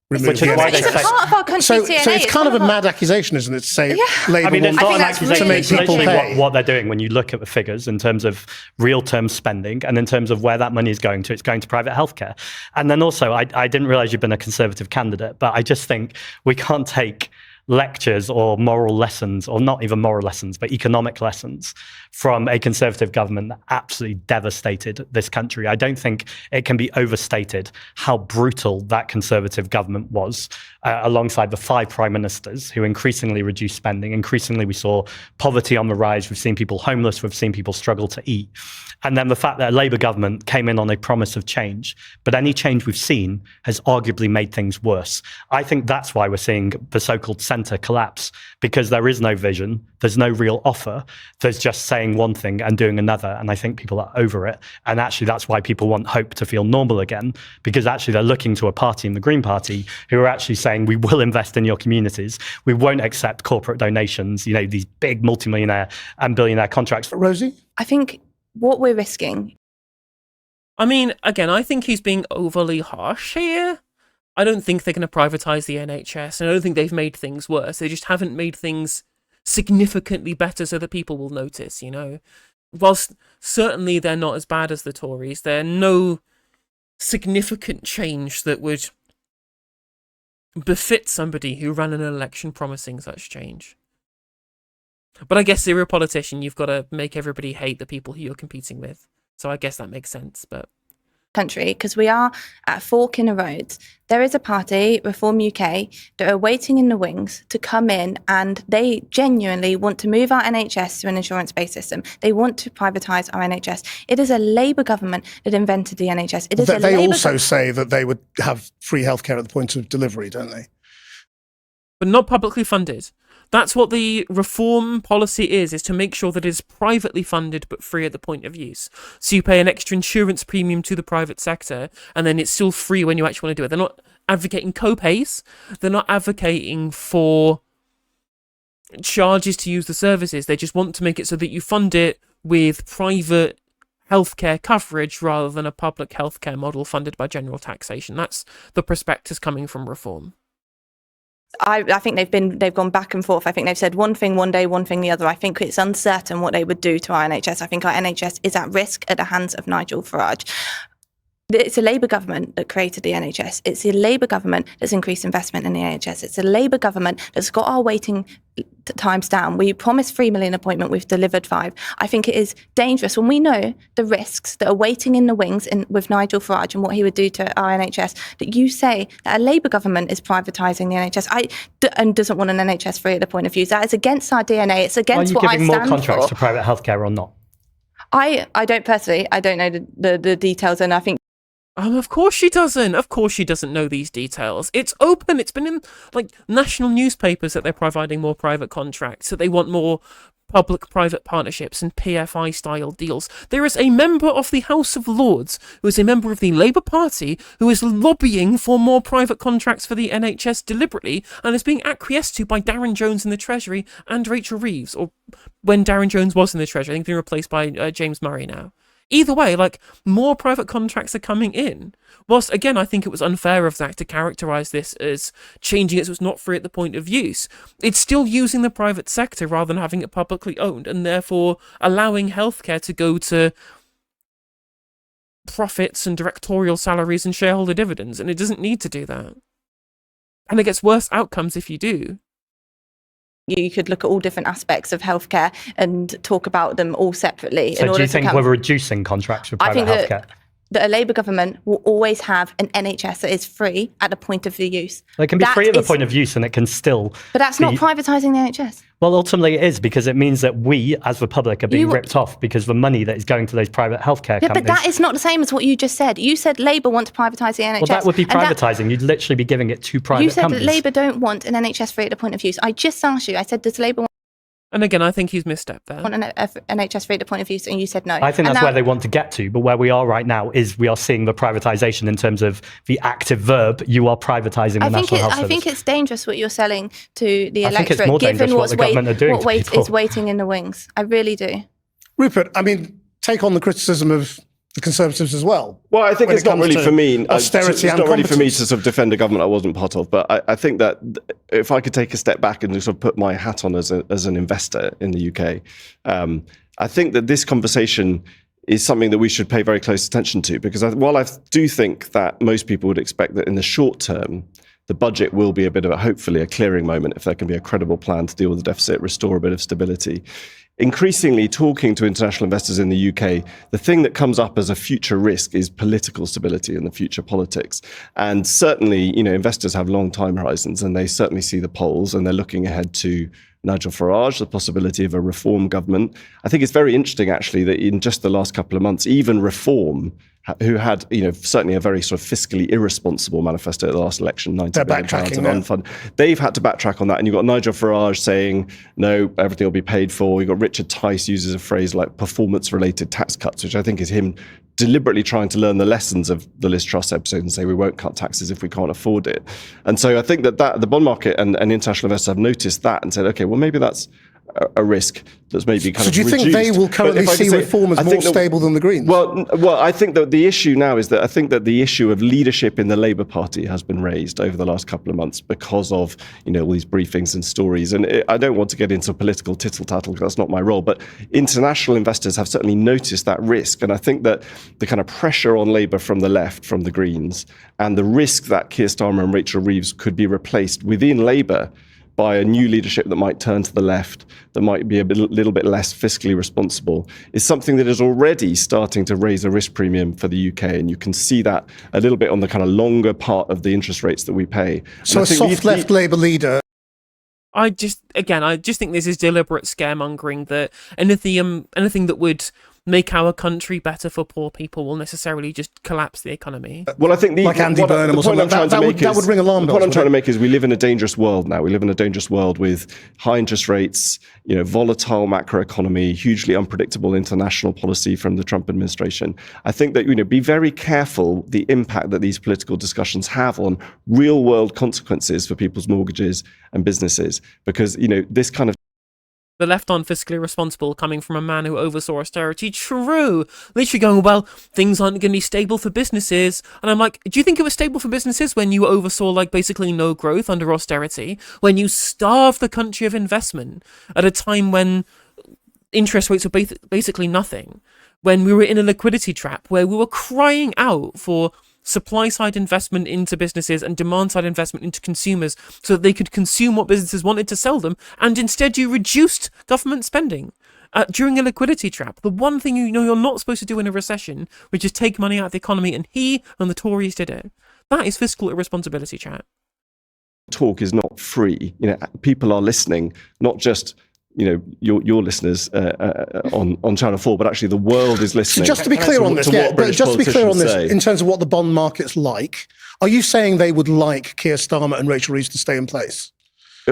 Which is why they It's a say... part of our country's So DNA. it's kind of a mad accusation, isn't it, to say Labour I mean, it's want not an that's accusation. to make It's people literally pay. what they're doing when you look at the figures in terms of real-term spending and in terms of where that money is going to. It's going to private healthcare. And then also, I didn't realise you've been a Conservative candidate, but I just think we can't take lectures or moral lessons, or not even moral lessons, but economic lessons from a Conservative government that absolutely devastated this country. I don't think it can be overstated how brutal that Conservative government was, alongside the 5 prime ministers who increasingly reduced spending. Increasingly, we saw poverty on the rise. We've seen people homeless. We've seen people struggle to eat. And then the fact that a Labour government came in on a promise of change, but any change we've seen has arguably made things worse. I think that's why we're seeing the so-called centre collapse, because there is no vision, there's no real offer, there's just saying one thing and doing another, and I think people are over it. And actually that's why people want Hope to feel normal again, because actually they're looking to a party in the Green Party who are actually saying, we will invest in your communities, we won't accept corporate donations, these big multimillionaire and billionaire contracts. Rosie? I think what we're risking... I mean, again, I think he's being overly harsh here. I don't think they're going to privatise the NHS, and I don't think they've made things worse. They just haven't made things significantly better so that people will notice, Whilst certainly they're not as bad as the Tories, they're no significant change that would befit somebody who ran an election promising such change. But I guess if you're a politician, you've got to make everybody hate the people who you're competing with. So I guess that makes sense, but... country, because we are at a fork in the road. There is a party, Reform UK, that are waiting in the wings to come in, and they genuinely want to move our NHS to an insurance-based system. They want to privatise our NHS. It is a Labour government that invented the NHS. It is They also say that they would have free healthcare at the point of delivery, don't they? But not publicly funded. That's what the reform policy is to make sure that it is privately funded but free at the point of use. So you pay an extra insurance premium to the private sector, and then it's still free when you actually want to do it. They're not advocating co-pays. They're not advocating for charges to use the services. They just want to make it so that you fund it with private healthcare coverage rather than a public healthcare model funded by general taxation. That's the prospectus coming from reform. I think they've gone back and forth. I think they've said one thing one day, one thing the other. I think it's uncertain what they would do to our NHS. I think our NHS is at risk at the hands of Nigel Farage. It's a Labour government that created the NHS. It's a Labour government that's increased investment in the NHS. It's a Labour government that's got our waiting times down. We promised 3 million appointment. We've delivered 5. I think it is dangerous when we know the risks that are waiting in the wings with Nigel Farage and what he would do to our NHS, that you say that a Labour government is privatising the NHS and doesn't want an NHS free at the point of view. That is against our DNA. It's against what I stand for. Are you giving more contracts to private healthcare or not? I don't personally. I don't know the details, and I think. Of course she doesn't. Of course she doesn't know these details. It's open. It's been in national newspapers that they're providing more private contracts, that they want more public-private partnerships and PFI-style deals. There is a member of the House of Lords who is a member of the Labour Party who is lobbying for more private contracts for the NHS deliberately and is being acquiesced to by Darren Jones in the Treasury and Rachel Reeves, or when Darren Jones was in the Treasury. I think being replaced by James Murray now. Either way, more private contracts are coming in. Whilst, again, I think it was unfair of Zack to characterise this as changing it so it's not free at the point of use. It's still using the private sector rather than having it publicly owned, and therefore allowing healthcare to go to profits and directorial salaries and shareholder dividends, and it doesn't need to do that. And it gets worse outcomes if you do. You could look at all different aspects of healthcare and talk about them all separately. So do you think we're reducing contracts with private healthcare? That a Labour government will always have an NHS that is free at the point of the use. It can be free at the point of use and it can still But that's not privatising the NHS. Well, ultimately it is, because it means that we, as the public, are being ripped off because of the money that is going to those private healthcare companies. But that is not the same as what you just said. You said Labour want to privatise the NHS. Well, that would be privatising. You'd literally be giving it to private companies. You said that Labour don't want an NHS free at the point of use. I just asked you, I said, does Labour And again, I think he's misstepped there. want an NHS free at the point of use? And you said no. I think that's where they want to get to. But where we are right now is we are seeing the privatisation in terms of the active verb. You are privatising the National Health Service. I think it's dangerous what you're selling to the electorate, think it's more given what the government are doing to people. is waiting in the wings. I really do. Rupert, I mean, take on the criticism of the Conservatives as well. Well, I think it's not really for me. Austerity it's not really for me to sort of defend a government I wasn't part of. But I think that if I could take a step back and sort of put my hat on as an investor in the UK, I think that this conversation is something that we should pay very close attention to, because while I do think that most people would expect that in the short term, the budget will be a bit of hopefully a clearing moment if there can be a credible plan to deal with the deficit, restore a bit of stability. Increasingly, talking to international investors in the UK, the thing that comes up as a future risk is political stability and the future politics. And certainly, investors have long time horizons, and they certainly see the polls, and they're looking ahead to Nigel Farage, the possibility of a reform government. I think it's very interesting, actually, that in just the last couple of months, even Reform, who had, certainly a very sort of fiscally irresponsible manifesto at the last election, £90 billion of unfunded. They've had to backtrack on that. And you've got Nigel Farage saying, no, everything will be paid for. You've got Richard Tice uses a phrase like performance-related tax cuts, which I think is him deliberately trying to learn the lessons of the Liz Truss episode and say we won't cut taxes if we can't afford it. And so I think that the bond market and international investors have noticed that and said, okay, well, maybe that's a risk that's maybe kind of reduced. So do you think they will currently see Reform as more stable than the Greens? Well, I think that the issue now is that I think that the issue of leadership in the Labour Party has been raised over the last couple of months because of, all these briefings and stories. And I don't want to get into political tittle-tattle because that's not my role, but international investors have certainly noticed that risk. And I think that the kind of pressure on Labour from the left, from the Greens, and the risk that Keir Starmer and Rachel Reeves could be replaced within Labour by a new leadership that might turn to the left, that might be a little bit less fiscally responsible, is something that is already starting to raise a risk premium for the UK. And you can see that a little bit on the kind of longer part of the interest rates that we pay. So a soft left Labour leader. I just think this is deliberate scaremongering, that anything that would make our country better for poor people will necessarily just collapse the economy. Well, I think like Andy Burnham or something. That would ring alarm bells. The point I'm trying to make is we live in a dangerous world now. We live in a dangerous world with high interest rates, volatile macroeconomy, hugely unpredictable international policy from the Trump administration. I think that, be very careful the impact that these political discussions have on real world consequences for people's mortgages and businesses, because, this kind of the left aren't fiscally responsible coming from a man who oversaw austerity. True. Literally going, well, things aren't going to be stable for businesses. And I'm like, do you think it was stable for businesses when you oversaw basically no growth under austerity? When you starved the country of investment at a time when interest rates were basically nothing? when we were in a liquidity trap where we were crying out for supply side investment into businesses and demand side investment into consumers so that they could consume what businesses wanted to sell them, and instead you reduced government spending during a liquidity trap. The one thing you know you're not supposed to do in a recession, which is take money out of the economy, and he and the Tories did it. That is fiscal irresponsibility, chat. Talk is not free. People are listening, not just your listeners on Channel 4, but actually the world is listening. So just to be clear on this, in terms of what the bond market's like, are you saying they would like Keir Starmer and Rachel Reeves to stay in place?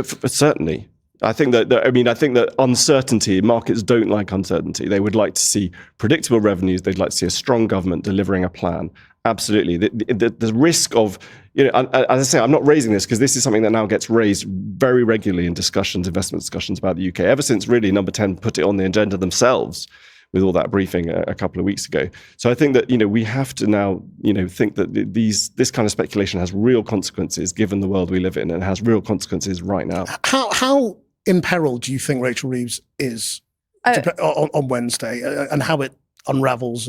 Certainly. I think that uncertainty, markets don't like uncertainty. They would like to see predictable revenues. They'd like to see a strong government delivering a plan. Absolutely. The risk of, as I say, I'm not raising this because this is something that now gets raised very regularly in discussions, investment discussions about the UK, ever since really Number 10 put it on the agenda themselves with all that briefing a couple of weeks ago. So I think that, we have to now, think that this kind of speculation has real consequences given the world we live in, and has real consequences right now. How in peril do you think Rachel Reeves is on Wednesday, and how it unravels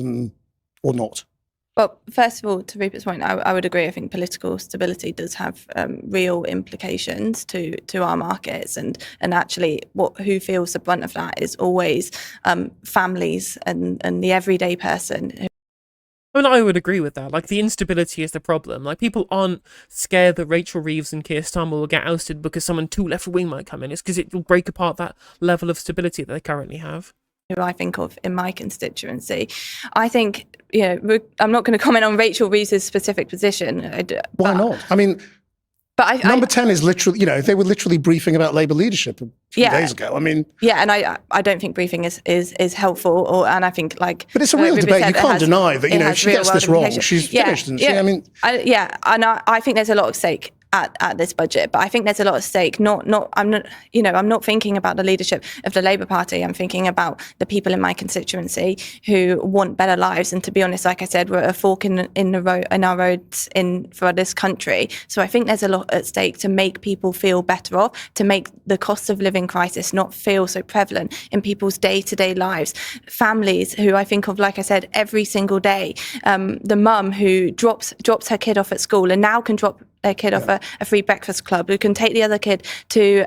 or not? Well, first of all, to Rupert's point, I would agree. I think political stability does have real implications to our markets, and actually, who feels the brunt of that is always families and the everyday person. I would agree with that. Like, the instability is the problem. Like, people aren't scared that Rachel Reeves and Keir Starmer will get ousted because someone too left-wing might come in. It's because it will break apart that level of stability that they currently have. Who I think of in my constituency. I think, I'm not going to comment on Rachel Reeves' specific position. Why not? I mean, Number 10 is literally, they were literally briefing about Labour leadership a few days ago. I mean, and I don't think briefing is helpful, and I think but it's a real debate. You can't deny that if she gets this wrong, she's finished, isn't she? I mean, and I think there's a lot at stake at this budget, but I think there's a lot at stake. I'm not thinking about the leadership of the Labour Party. I'm thinking about the people in my constituency who want better lives. And to be honest, like I said, we're at a fork in the road in our roads for this country. So I think there's a lot at stake to make people feel better off, to make the cost of living crisis not feel so prevalent in people's day-to-day lives. Families who I think of, like I said, every single day. The mum who drops her kid off at school and now can drop their kid off a free breakfast club, who can take the other kid to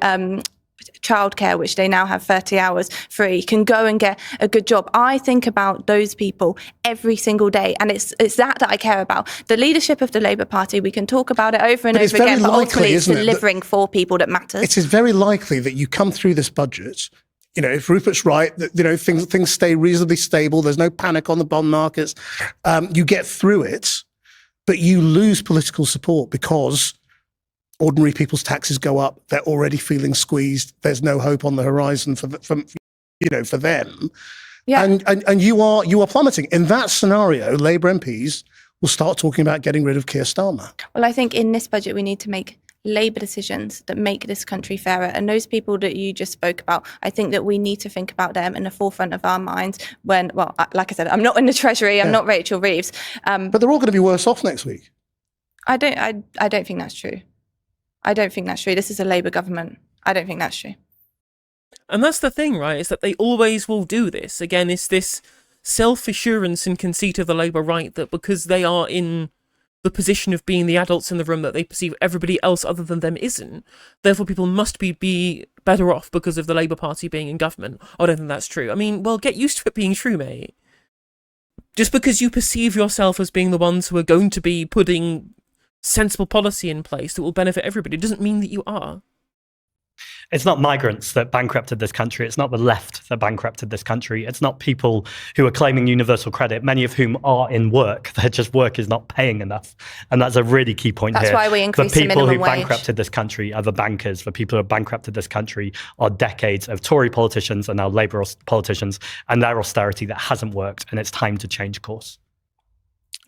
childcare, which they now have 30 hours free, can go and get a good job. I think about those people every single day, and it's that I care about. The leadership of the Labour Party, we can talk about it over and over again, but ultimately it's delivering for people that matters. It is very likely that you come through this budget, if Rupert's right, that things stay reasonably stable, there's no panic on the bond markets, you get through it, but you lose political support because ordinary people's taxes go up. They're already feeling squeezed. There's no hope on the horizon for them. Yeah. And you are plummeting. In that scenario, Labour MPs will start talking about getting rid of Keir Starmer. Well, I think in this budget we need to make Labour decisions that make this country fairer. And those people that you just spoke about, I think that we need to think about them in the forefront of our minds when, like I said, I'm not in the Treasury, I'm not Rachel Reeves. But they're all going to be worse off next week. I don't think that's true. I don't think that's true. This is a Labour government. I don't think that's true. And that's the thing, right, is that they always will do this. Again, it's this self-assurance and conceit of the Labour right that because they are in the position of being the adults in the room that they perceive everybody else other than them isn't, therefore people must be better off because of the Labour Party being in government. I don't think that's true. I mean, well, get used to it being true, mate. Just because you perceive yourself as being the ones who are going to be putting sensible policy in place that will benefit everybody doesn't mean that you are. It's not migrants that bankrupted this country. It's not the left that bankrupted this country. It's not people who are claiming universal credit, many of whom are in work. Their just work is not paying enough. And that's a really key point here. That's why we increased the minimum wage. The people who bankrupted this country are the bankers. The people who have bankrupted this country are decades of Tory politicians and now Labour politicians and their austerity that hasn't worked. And it's time to change course.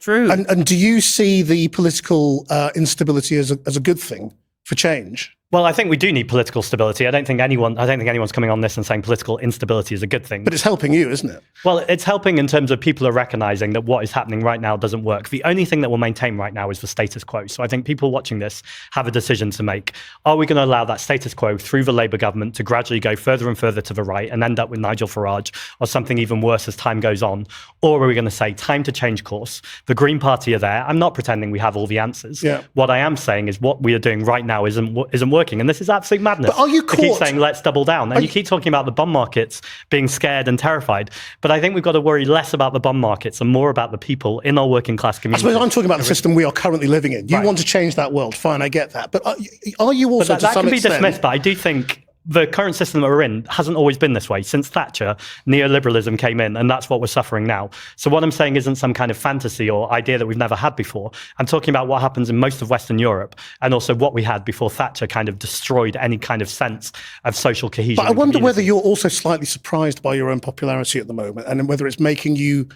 True. And do you see the political instability as a good thing for change? Well, I think we do need political stability. I don't think anyone's coming on this and saying political instability is a good thing. But it's helping you, isn't it? Well, it's helping in terms of people are recognizing that what is happening right now doesn't work. The only thing that will maintain right now is the status quo. So I think people watching this have a decision to make. Are we going to allow that status quo through the Labour government to gradually go further and further to the right and end up with Nigel Farage or something even worse as time goes on? Or are we going to say, time to change course? The Green Party are there. I'm not pretending we have all the answers. Yeah. What I am saying is what we are doing right now isn't working. And this is absolute madness. But are you to keep caught- saying, let's double down. And you keep talking about the bond markets being scared and terrified. But I think we've got to worry less about the bond markets and more about the people in our working class I community. suppose I'm talking about the system we are currently living in. You want to change that world. Fine, I get that. But are you also, But to that some can be extent... dismissed, but I do think the current system that we're in hasn't always been this way. Since Thatcher, neoliberalism came in, and that's what we're suffering now. So what I'm saying isn't some kind of fantasy or idea that we've never had before. I'm talking about what happens in most of Western Europe, and also what we had before Thatcher kind of destroyed any kind of sense of social cohesion. But I and wonder whether community. you're also slightly surprised by your own popularity at the moment, and whether it's making you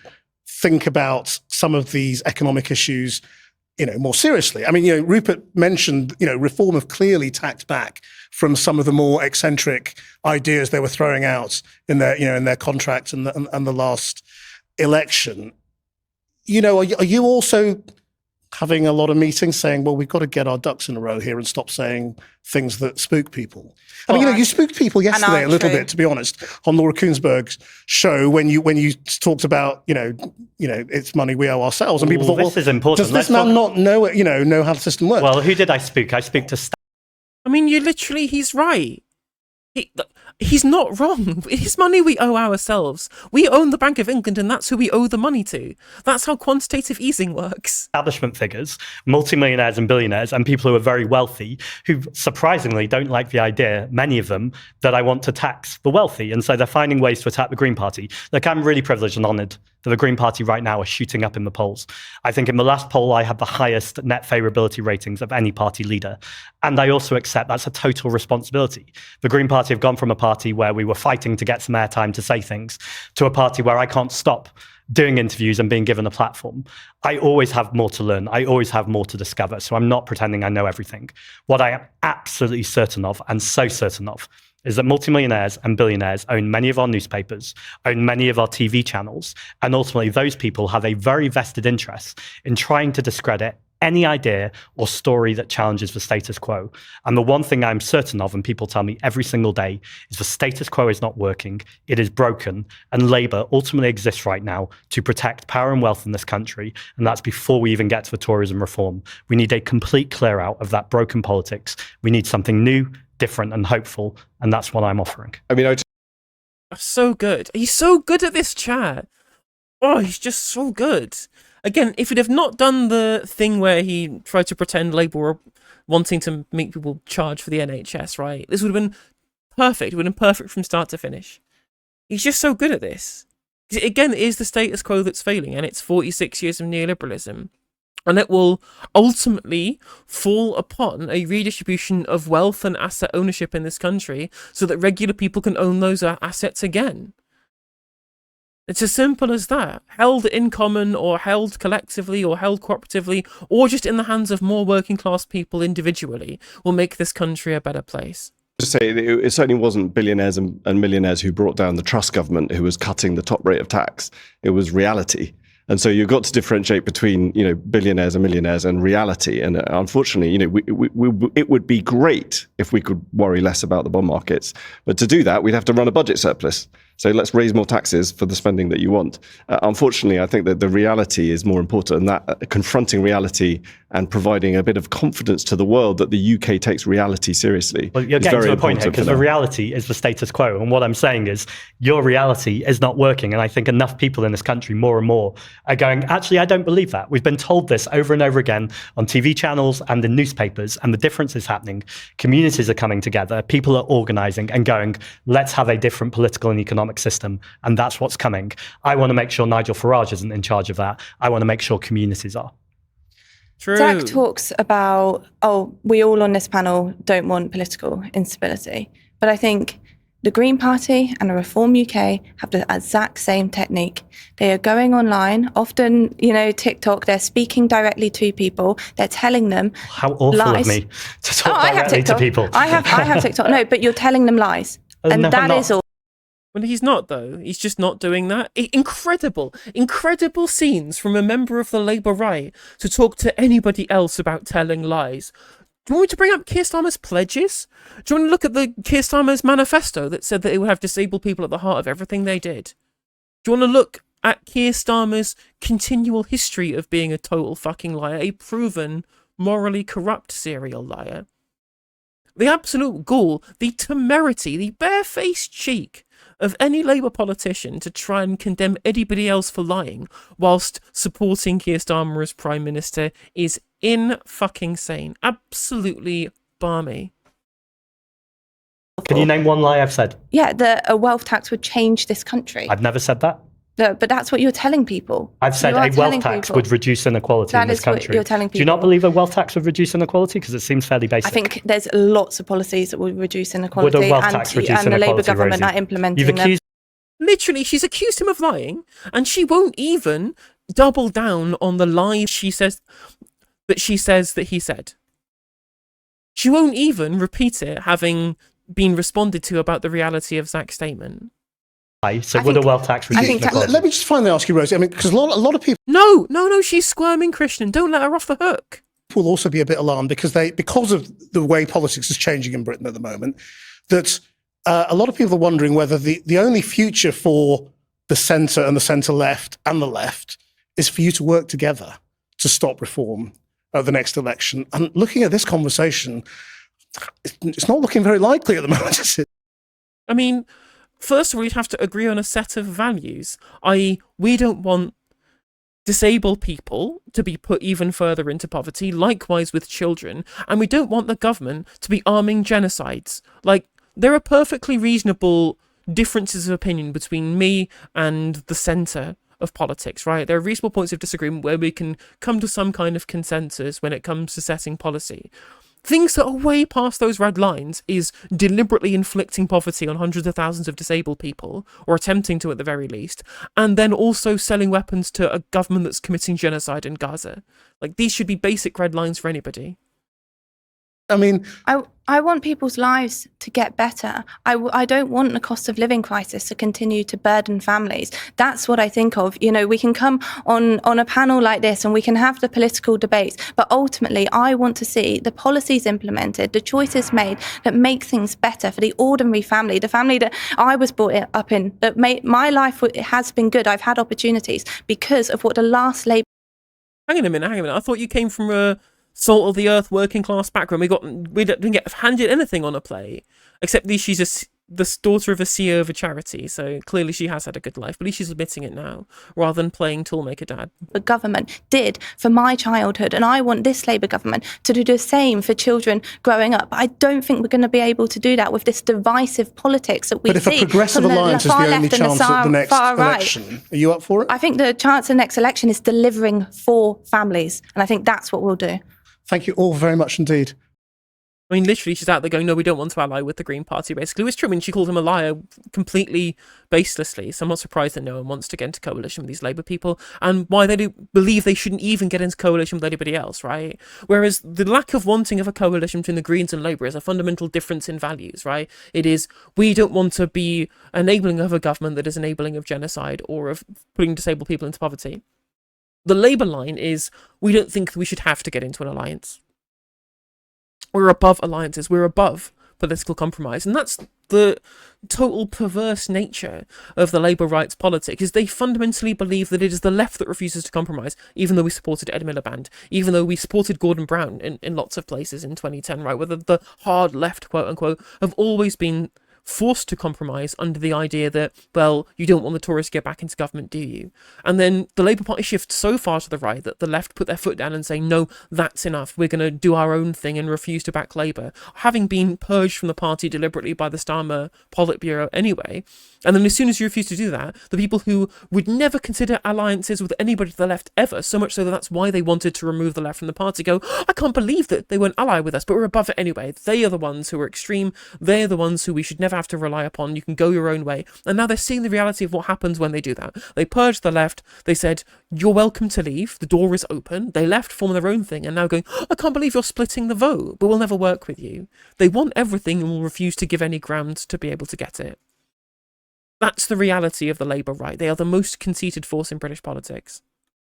think about some of these economic issues, more seriously. I mean, Rupert mentioned, Reform have clearly tacked back from some of the more eccentric ideas they were throwing out in their contracts and the last election. Are you also having a lot of meetings saying, well, we've got to get our ducks in a row here and stop saying things that spook people? I mean, you spooked people yesterday a little bit, to be honest, on Laura Kuenssberg's show when you talked about, it's money we owe ourselves, and people thought, this is important. Does this man not know how the system works? Well, who did I spook? I spoke to I mean, he's right. He's not wrong. It's money we owe ourselves. We own the Bank of England, and that's who we owe the money to. That's how quantitative easing works. establishment figures, multimillionaires and billionaires, and people who are very wealthy, who surprisingly don't like the idea, many of them, that I want to tax the wealthy. And so they're finding ways to attack the Green Party. Look, I'm really privileged and honoured that the Green Party right now are shooting up in the polls. I think in the last poll, I had the highest net favourability ratings of any party leader. And I also accept that's a total responsibility. The Green Party have gone from a party where we were fighting to get some airtime to say things to a party where I can't stop doing interviews and being given a platform. I always have more to learn. I always have more to discover. So I'm not pretending I know everything. What I am absolutely certain of, and so certain of, is that multimillionaires and billionaires own many of our newspapers, own many of our TV channels, and ultimately those people have a very vested interest in trying to discredit any idea or story that challenges the status quo. And the one thing I'm certain of, and people tell me every single day, is the status quo is not working, it is broken, and Labour ultimately exists right now to protect power and wealth in this country, and that's before we even get to the tourism reform. We need a complete clear out of that broken politics. We need something new, different and hopeful, and that's what I'm offering. I mean, So good. He's so good at this chat. Oh, he's just so good. Again, if he'd have not done the thing where he tried to pretend Labour were wanting to make people charge for the NHS, right? This would have been perfect. It would have been perfect from start to finish. He's just so good at this. Again, it is the status quo that's failing, and it's 46 years of neoliberalism. And it will ultimately fall upon a redistribution of wealth and asset ownership in this country so that regular people can own those assets again. It's as simple as that. Held in common or held collectively or held cooperatively or just in the hands of more working class people individually will make this country a better place. To say it certainly wasn't billionaires and millionaires who brought down the Truss government who was cutting the top rate of tax. It was reality. And so you've got to differentiate between, billionaires and millionaires and reality. And unfortunately, it would be great if we could worry less about the bond markets. But to do that, we'd have to run a budget surplus. So let's raise more taxes for the spending that you want. Unfortunately, I think that the reality is more important, and that confronting reality and providing a bit of confidence to the world that the UK takes reality seriously. Well, you're getting to the point here, because the reality is the status quo. And what I'm saying is your reality is not working. And I think enough people in this country more and more are going, actually, I don't believe that. We've been told this over and over again on TV channels and in newspapers, and the difference is happening. Communities are coming together, people are organising and going, let's have a different political and economic system. And that's what's coming. I want to make sure Nigel Farage isn't in charge of that. I want to make sure communities are. True. Zack talks about, we all on this panel don't want political instability. But I think The Green Party and a Reform UK have the exact same technique. They are going online, often, TikTok, they're speaking directly to people, they're telling them How awful lies. of me to talk I have directly to TikTok. people. I have TikTok. No, but you're telling them lies. And no, I'm that not. is all. Well, he's not, though. He's just not doing that. Incredible scenes from a member of the Labour right to talk to anybody else about telling lies. Do you want me to bring up Keir Starmer's pledges? Do you want to look at the Keir Starmer's manifesto that said that it would have disabled people at the heart of everything they did? Do you want to look at Keir Starmer's continual history of being a total fucking liar, a proven, morally corrupt serial liar? The absolute gall, the temerity, the barefaced cheek of any Labour politician to try and condemn anybody else for lying whilst supporting Keir Starmer as Prime Minister is in-fucking-sane. Absolutely balmy. Can you name one lie I've said? Yeah, a wealth tax would change this country. I've never said that. No, but that's what you're telling people. I've said You are a wealth telling tax people. would reduce inequality That in this is what country. you're telling Do you not people. believe a wealth tax would reduce inequality? Because it seems fairly basic. I think there's lots of policies that would reduce inequality, Would a wealth tax reduce and the Labour inequality, government Rosie? are implementing You've them. accused Literally, she's accused him of lying, and she won't even double down on the lies she says that he said. She won't even repeat it, having been responded to about the reality of Zack's statement. So I would a think- wealth tax I reduce think inequality? Let me just finally ask you, Rosie. I mean, because a lot of people No, she's squirming, Christian. Don't let her off the hook. will also be a bit alarmed because of the way politics is changing in Britain at the moment, that a lot of people are wondering whether the only future for the centre and the centre-left and the left is for you to work together to stop reform at the next election. And looking at this conversation, it's not looking very likely at the moment, is it? I mean, first of all, you'd have to agree on a set of values, i.e., we don't want disabled people to be put even further into poverty, likewise with children, and we don't want the government to be arming genocides. Like, there are perfectly reasonable differences of opinion between me and the centre of politics, right? There are reasonable points of disagreement where we can come to some kind of consensus when it comes to setting policy. Things that are way past those red lines is deliberately inflicting poverty on hundreds of thousands of disabled people, or attempting to at the very least, and then also selling weapons to a government that's committing genocide in Gaza. Like, these should be basic red lines for anybody. I mean, I want people's lives to get better. I don't want the cost of living crisis to continue to burden families. That's what I think of. We can come on a panel like this and we can have the political debates, but ultimately I want to see the policies implemented, the choices made that make things better for the ordinary family, the family that I was brought up in, that made my life has been good. I've had opportunities because of what the last Labour... Hang on a minute. I thought you came from a salt of the earth working class background. We didn't get handed anything on a plate, except that she's the daughter of a CEO of a charity, so clearly she has had a good life, but at least she's admitting it now, rather than playing toolmaker dad. The government did for my childhood, and I want this Labour government to do the same for children growing up. I don't think we're going to be able to do that with this divisive politics that we see. but if a progressive from alliance is far the only left and chance at the next far right. election, are you up for it? I think the chance of the next election is delivering for families, and I think that's what we'll do. Thank you all very much indeed. I mean, literally, she's out there going, no, we don't want to ally with the Green Party, basically. It was true. I mean, she called him a liar completely baselessly, so I'm not surprised that no one wants to get into coalition with these Labour people, and why they do believe they shouldn't even get into coalition with anybody else, right? Whereas the lack of wanting of a coalition between the Greens and Labour is a fundamental difference in values, right? It is, we don't want to be enabling of a government that is enabling of genocide or of putting disabled people into poverty. The Labour line is, we don't think that we should have to get into an alliance. We're above alliances. We're above political compromise. And that's the total perverse nature of the Labour rights politic, is they fundamentally believe that it is the left that refuses to compromise, even though we supported Ed Miliband, even though we supported Gordon Brown in lots of places in 2010, right? Where the hard left, quote unquote, have always been forced to compromise under the idea that, well, you don't want the Tories to get back into government, do you? And then the Labour Party shifts so far to the right that the left put their foot down and say, no, that's enough. We're going to do our own thing and refuse to back Labour, having been purged from the party deliberately by the Starmer Politburo anyway. And then as soon as you refuse to do that, the people who would never consider alliances with anybody to the left ever, so much so that that's why they wanted to remove the left from the party, go, I can't believe that they won't ally with us, but we're above it anyway. They are the ones who are extreme. They're the ones who we should never never have to rely upon. You can go your own way. And now they're seeing the reality of what happens when they do that. They purged the left. They said, you're welcome to leave. The door is open. They left, forming their own thing, and now going, I can't believe you're splitting the vote, but we'll never work with you. They want everything and will refuse to give any ground to be able to get it. That's the reality of the Labour right. They are the most conceited force in British politics.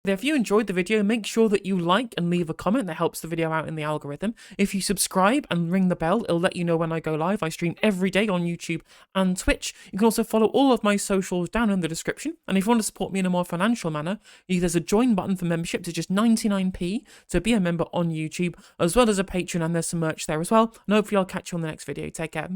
If you enjoyed the video, make sure that you like and leave a comment. That helps the video out in the algorithm. If you subscribe and ring the bell, it'll let you know when I go live. I stream every day on YouTube and Twitch. You can also follow all of my socials down in the description. And if you want to support me in a more financial manner, there's a join button for membership to just 99p to be a member on YouTube, as well as a Patreon, and there's some merch there as well. And hopefully I'll catch you on the next video. Take care.